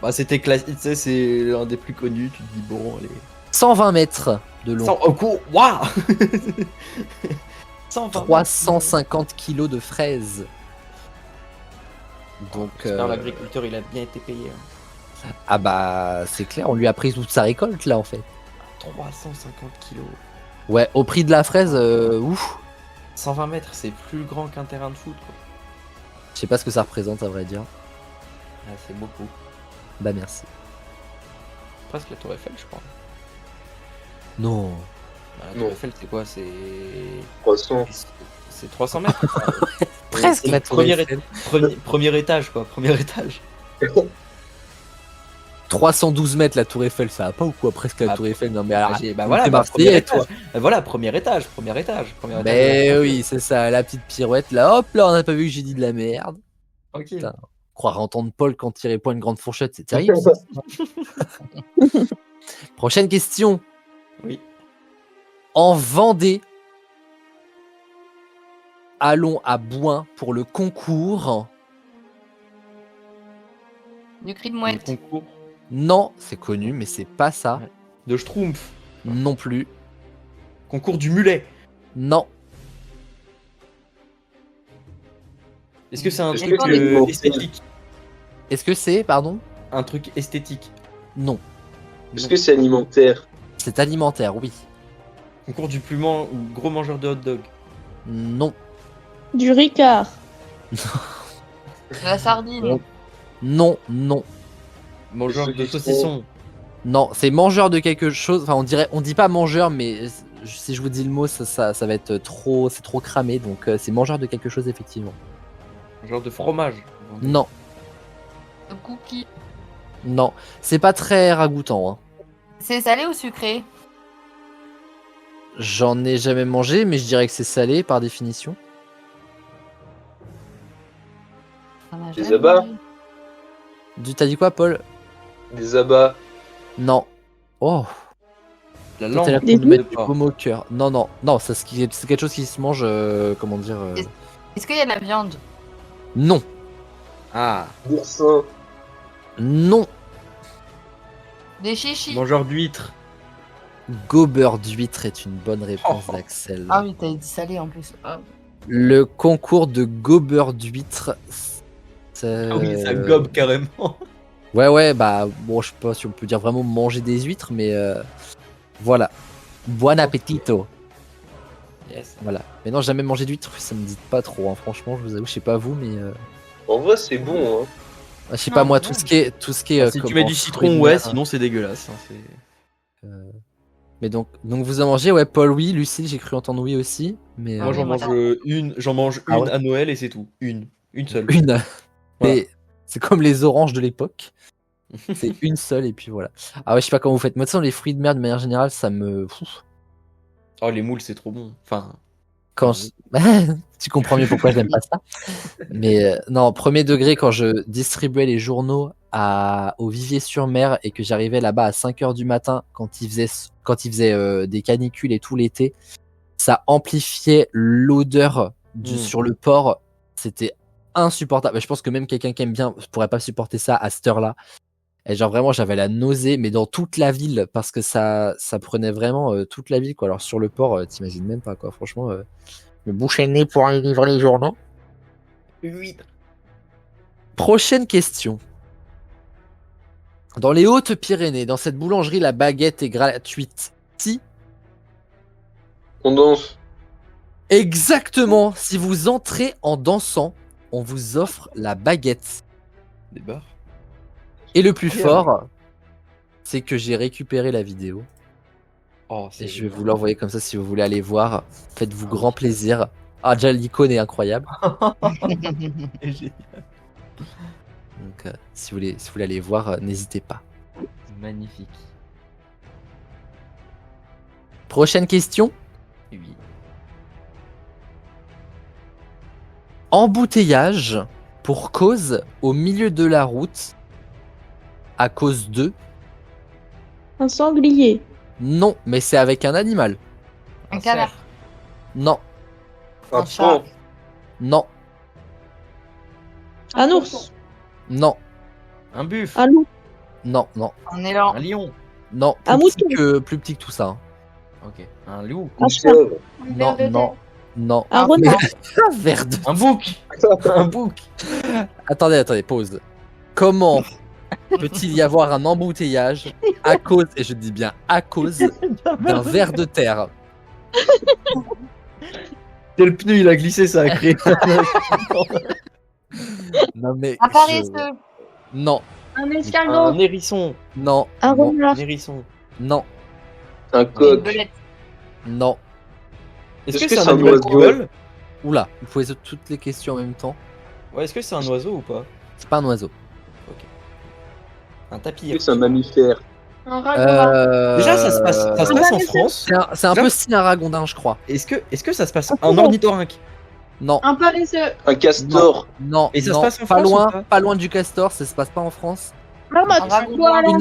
Bah, c'était classique, tu sais, c'est l'un des plus connus. Tu te dis, bon, allez. 120 mètres de long. Waouh 120. 350 kilos de fraises. Donc... J'espère l'agriculteur, il a bien été payé. Hein. Ah bah c'est clair, on lui a pris toute sa récolte là en fait. 350 kilos. Ouais, au prix de la fraise, ouf. 120 mètres, c'est plus grand qu'un terrain de foot, quoi. Je sais pas ce que ça représente à vrai dire. Ah, c'est beaucoup. Bah merci. Presque la Tour Eiffel, je crois. Non. Bah, la Non. Tour Eiffel, c'est quoi? C'est 300. c'est 300 mètres. Presque C'est la Tour premier, Eiffel. premier étage, quoi. Premier étage. 312 mètres la Tour Eiffel, ça va pas ou quoi? Presque la Ah, Tour Eiffel. Non mais alors, Bah voilà, t'es bah, premier Marseillais, étage. toi. Voilà, premier étage. Premier étage. Mais oui, c'est ça, la petite pirouette. Là, hop, là, on n'a pas vu que j'ai dit de la merde. Tranquille. Putain. Croire entendre Paul quand il répond à une grande fourchette, c'est terrible. ça. Prochaine question. Oui. En Vendée, allons à Bouin pour le concours. Du cri de Le mouette. concours Non, c'est connu, mais c'est pas ça. Ouais. de Schtroumpf. Non plus. Concours du mulet. Non. Est-ce que c'est un Est-ce truc que c'est esthétique? Est-ce que c'est, pardon? Un truc esthétique. Non. Est-ce que c'est alimentaire? C'est alimentaire, oui. Concours du plus gros mangeur de hot dog. Non. Du Ricard. La sardine. Non, non. Mangeur Ceux de qui saucisson. Non, c'est mangeur de quelque chose. Enfin, on dit pas mangeur, mais si je vous dis le mot, ça va être trop, c'est trop cramé. Donc, c'est mangeur de quelque chose, effectivement. Mangeur de fromage. Non, Le cookie. non. C'est pas très ragoûtant. Hein. C'est salé ou sucré? J'en ai jamais mangé, mais je dirais que c'est salé par définition. On a Des jamais abats. mangé. T'as dit quoi, Paul? Des abats. Non. Oh, La toi, t'es là langue. pour nous mettre du pas. baume au cœur. Non, non, non, c'est quelque chose qui se mange, comment dire. Est-ce qu'il y a de la viande? Non, Ah. Boursin. non. Des chichis? Mangeur d'huîtres. Gobeur d'huître est une bonne réponse d'Axel. Ah oui, t'avais dit salé en plus. Ah. Le concours de gobeur d'huître. Ah oui, ça gobe carrément. Ouais, bah, bon, je sais pas si on peut dire vraiment manger des huîtres, mais voilà. Buon appetito. Yes. Voilà. Mais non, jamais mangé d'huîtres, ça me dit pas trop, hein. Franchement, je vous avoue, je sais pas vous, mais. En vrai, c'est bon, hein. Je sais Non, pas, moi, non. tout ce qui est. Si tu comment, mets du fruits de citron, ouais, mer, sinon c'est dégueulasse. hein, c'est- Mais donc vous en mangez, ouais, Paul, oui, Lucille, j'ai cru entendre oui aussi, mais. Ah Moi oui, j'en moi, mange j'en mange Ah une ouais. à Noël et c'est tout. Une seule. Une. Voilà. Et c'est comme les oranges de l'époque. C'est une seule, et puis voilà. Ah ouais, je sais pas comment vous faites. Moi, de toute façon, les fruits de mer, de manière générale, ça me. Oh, les moules, c'est trop bon. Enfin, Quand tu comprends mieux pourquoi je n'aime pas ça. Mais non, premier degré, quand je distribuais les journaux au Vivier-sur-Mer et que j'arrivais là-bas à 5h du matin quand il faisait des canicules et tout l'été, ça amplifiait l'odeur sur le port. C'était insupportable. Je pense que même quelqu'un qui aime bien pourrait pas supporter ça à cette heure-là. Et genre vraiment, j'avais la nausée, mais dans toute la ville, parce que ça prenait vraiment toute la ville, quoi. Alors sur le port, t'imagines même pas, quoi. Franchement, me boucher le nez pour aller livrer les journaux. oui. Prochaine question. Dans les Hautes-Pyrénées, dans cette boulangerie, la baguette est gratuite. Si, On danse. exactement, si vous entrez en dansant, on vous offre la baguette. Des bars. Et le plus fort, c'est que j'ai récupéré la vidéo. Oh, Et je vais vous l'envoyer comme ça si vous voulez aller voir. Faites-vous grand plaisir. Ah, déjà l'icône est incroyable. Donc si vous voulez aller voir, n'hésitez pas. Magnifique. Prochaine question. Oui. Embouteillage pour cause au milieu de la route à cause de... Un sanglier. Non, mais c'est avec un animal. Un canard. Non, Un Un chat. pan. non, Un ours. non, Un buffle. Un loup. non, non, Un élan. Un lion. non. Un mouton. Plus petit que tout ça. Hein. Ok. Un loup. Un Une cheval. chèvre. Non, non, non. Un renard. Un verre de... Un bouc. Un bouc. Attendez, pause. Comment peut-il y avoir un embouteillage à cause, et je dis bien à cause, d'un ver de terre? Et le pneu il a glissé, ça a créé. Non mais... Un paresseux. Non, Un Un escargot. hérisson. non, Un non, renard. Un hérisson. non, Un Une coq. belette. non. Est-ce que Est-ce que c'est c'est un un animal qui oiseau? vole? Oula, vous posez toutes les questions en même temps. Ouais, est-ce que c'est un oiseau ou pas? C'est pas un oiseau. Un tapir. C'est un mammifère. Un ragondin. Déjà, ça se passe en France. C'est un peu style un ragondin, je crois. Est-ce que ça se passe en ornithorynque? Non. Un paresseux. Un castor. Non. Et ça non, se passe en pas France ou loin, pas pas loin du castor, ça se passe pas en France. Marmotte. Un ragondin. Quoi, alors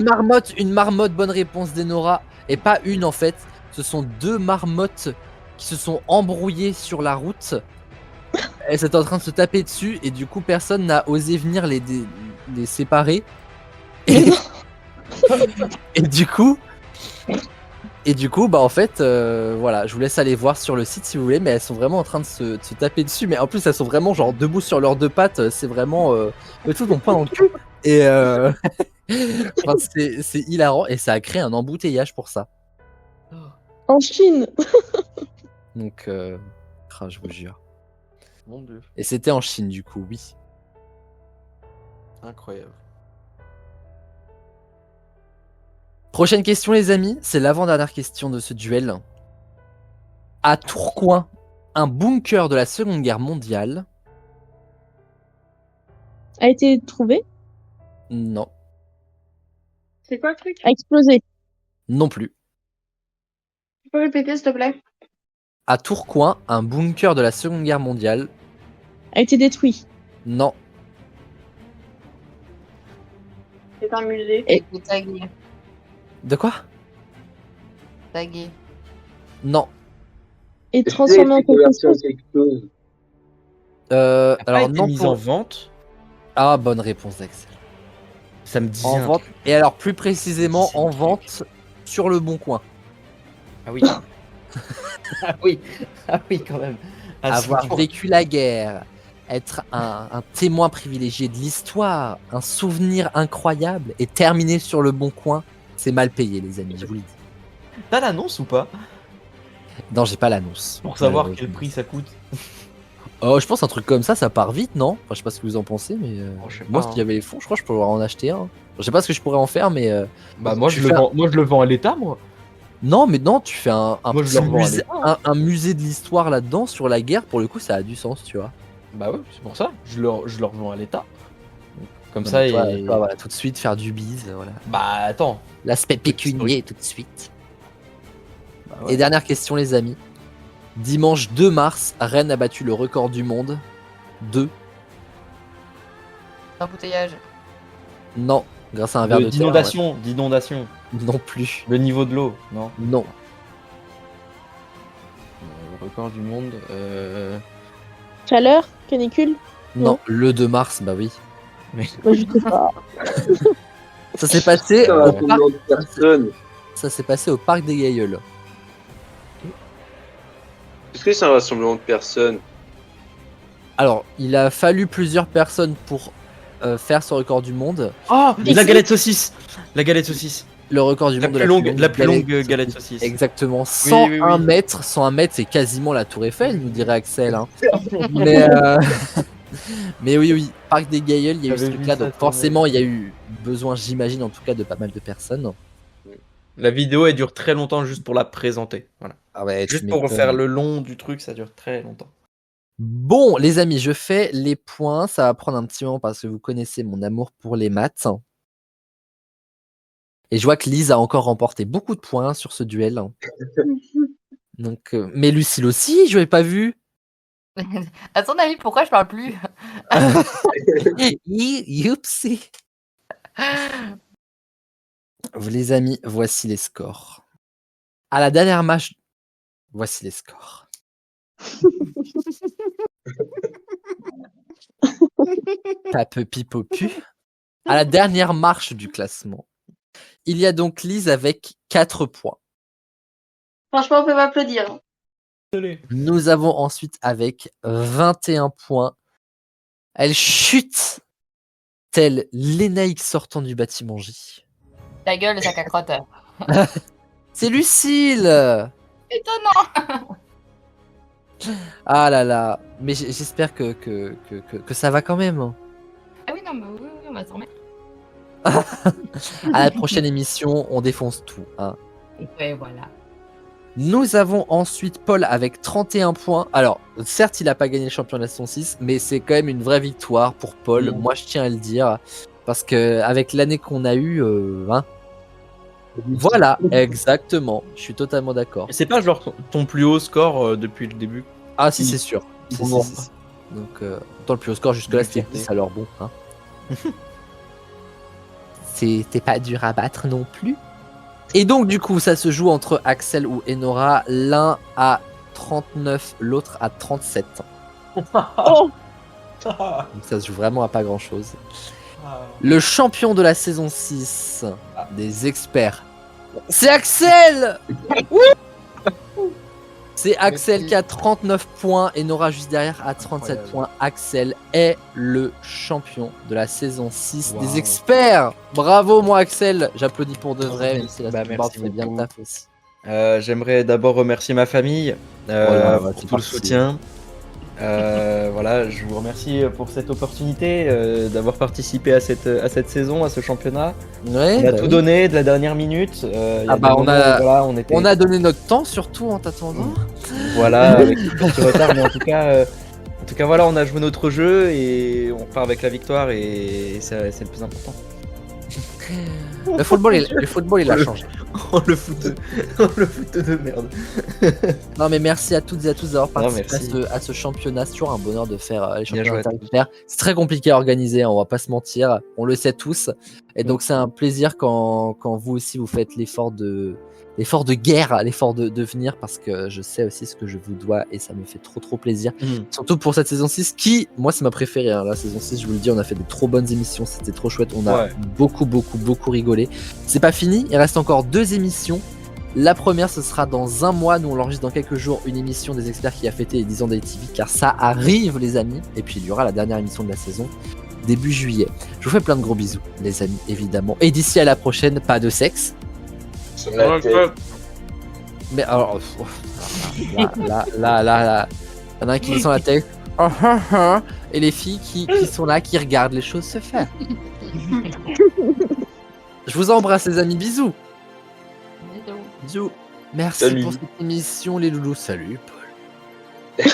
Une marmotte, bonne réponse d'Enora. Et pas une en fait. Ce sont 2 marmottes qui se sont embrouillées sur la route. Elles étaient en train de se taper dessus et du coup personne n'a osé venir les séparer. Et du coup, bah en fait, voilà, je vous laisse aller voir sur le site si vous voulez, mais elles sont vraiment en train de se taper dessus. Mais en plus, elles sont vraiment genre debout sur leurs 2 pattes. C'est vraiment le tout, on pas dans le cul. Et enfin, c'est hilarant et ça a créé un embouteillage pour ça. En Chine. Donc, je vous jure. Mon Dieu, Et c'était en Chine du coup, oui. incroyable. Prochaine question les amis, c'est l'avant-dernière question de ce duel. À Tourcoing, un bunker de la Seconde Guerre mondiale. A été trouvé. Non, C'est quoi le truc? A explosé. non plus. Tu peux répéter, s'il te plaît? À Tourcoing, un bunker de la Seconde Guerre mondiale. A été détruit. Non, C'est un musée. Et tagué. de quoi? Tagué. Non. Et transformé en quelque chose. Alors été non mise pour... en vente. Ah, bonne réponse d'Axel. Ça me dit En un vente. truc. Et alors plus précisément C'est en un truc. vente sur le Bon Coin. Ah oui. Ah oui. Ah oui, quand même. Ah, c'est Avoir fort. vécu la guerre, être un témoin privilégié de l'histoire, un souvenir incroyable et terminer sur le Bon Coin, c'est mal payé les amis, je vous le dis. T'as l'annonce ou pas? Non, j'ai pas l'annonce. Pour savoir Malheureusement. quel prix ça coûte. Oh, je pense un truc comme ça part vite, non? Enfin, je sais pas ce que vous en pensez, mais Oh, je sais moi, pas, s'il y avait les fonds, je crois que je pourrais en acheter un. Je sais pas ce que je pourrais en faire, mais Bah moi Tu je, le fais vends, moi je le vends à l'État, moi. non, mais non, tu fais un Moi, je petit le revends à musée, l'État. un musée de l'histoire là-dedans sur la guerre. Pour le coup, ça a du sens, tu vois. Bah ouais, c'est pour ça. Je le revends à l'État. Comme Non, ça, mais toi, et... toi, voilà, tout de suite faire du bise, voilà. Bah attends. L'aspect pécunier tout de suite. Et dernière question, les amis. Dimanche 2 mars, Rennes a battu le record du monde. 2. Embouteillage. Non, grâce à un verre de terre. D'inondation. Ouais. Non plus. Le niveau de l'eau, non. Non. Le record du monde. Chaleur. Canicule. Non, Non. le 2 mars, bah oui. Bah, je sais pas. Ça s'est passé, Ça au va parc... combien de personnes? Ça s'est passé au parc des Gailleuls. Est-ce que c'est un rassemblement de personnes? Alors, il a fallu plusieurs personnes pour faire ce record du monde. Oh, Et la c'est- galette saucisse. La galette saucisse. Le record du La monde de plus longue galette saucisse. Exactement, Oui, 101 oui. mètres. 101 mètres, c'est quasiment la Tour Eiffel, nous dirait Axel. Hein. Mais, mais oui, Parc des Gailleuls, il y a eu ce J'avais vu truc-là, ça donc tourner. forcément, il y a eu besoin, j'imagine, en tout cas, de pas mal de personnes. La vidéo elle dure très longtemps juste pour la présenter. Voilà. Ah ouais, tu Juste pour m'étonnes. faire le long du truc, ça dure très longtemps. Bon, les amis, je fais les points. Ça va prendre un petit moment parce que vous connaissez mon amour pour les maths. Et je vois que Lise a encore remporté beaucoup de points sur ce duel. Donc, mais Lucille aussi, je l'avais pas vu. À ton avis, pourquoi je parle plus? Youpsie. Les amis, voici les scores. À la dernière match, voici les scores. Pape pipopu. À la dernière marche du classement, il y a donc Lise avec 4 points. Franchement, on peut m'applaudir. Nous avons ensuite avec 21 points. Elle chute telle l'Énaïque sortant du bâtiment J. Ta gueule, le sac à crotte. C'est Lucille. Étonnant. Ah là là. Mais j'espère que ça va quand même. Ah oui, non, mais oui, on va s'en remettre. À la prochaine émission, on défonce tout. Hein. Ouais, voilà. Nous avons ensuite Paul avec 31 points. Alors, certes, il n'a pas gagné le championnat de son 6, mais c'est quand même une vraie victoire pour Paul. Moi, je tiens à le dire. Parce que avec l'année qu'on a eue, hein, voilà, exactement. Je suis totalement d'accord. C'est pas genre ton plus haut score depuis le début. Ah si, c'est sûr. Si, Bon. si. Donc, autant le plus haut score jusque-là, c'était 10, alors bon. Hein. C'était pas dur à battre non plus. Et donc, du coup, ça se joue entre Axel ou Enora. L'un à 39, l'autre à 37. Oh, Donc, ça se joue vraiment à pas grand-chose. Le champion de la saison 6 des experts, c'est Axel. C'est Axel qui a 39 points et Nora juste derrière à 37 Incroyable. points. Axel est le champion de la saison 6 des Waouh. experts. Bravo moi Axel, j'applaudis pour de vrai, même si la Bah, saison merci fait bien le beaucoup. taf aussi. J'aimerais d'abord remercier ma famille Voilà, pour c'est tout le parti. soutien. Voilà, je vous remercie pour cette opportunité d'avoir participé à cette saison, à ce championnat. Ouais, On a bah tout oui. donné de la dernière minute. Il y a Ah des bah, on moments a- où, voilà, on était On a donné notre temps surtout en t'attendant. voilà avec un petit retard, mais en tout cas voilà, on a joué notre jeu et on part avec la victoire et c'est le plus important. Le football il a changé. Oh le foot de merde. Non mais merci à toutes et à tous d'avoir Non, participé merci. à ce championnat. C'est toujours un bonheur de faire les Bien championnats joué à tous. interclaires. C'est très compliqué à organiser, hein, on va pas se mentir. On le sait tous. Et donc c'est un plaisir quand vous aussi vous faites l'effort de guerre, l'effort de venir parce que je sais aussi ce que je vous dois et ça me fait trop plaisir. Surtout pour cette saison 6 qui, moi c'est ma préférée. Hein, la saison 6, je vous le dis, on a fait des trop bonnes émissions. C'était trop chouette. On a Ouais. beaucoup rigolé. C'est pas fini. Il reste encore 2 émissions. La première, ce sera dans un mois. Nous, on l'enregistre dans quelques jours. Une émission des experts qui a fêté les 10 ans d'ATV, car ça arrive, les amis. Et puis, il y aura la dernière émission de la saison, début juillet. Je vous fais plein de gros bisous, les amis, évidemment. Et d'ici à la prochaine, pas de sexe. Sur la tête. Mais alors, là. Il y en a un qui descend la tête. Et les filles qui sont là, qui regardent les choses se faire. Je vous embrasse, les amis. Bisous. Bisous. Bisous. Merci Salut. pour cette émission, les loulous. Salut, Paul.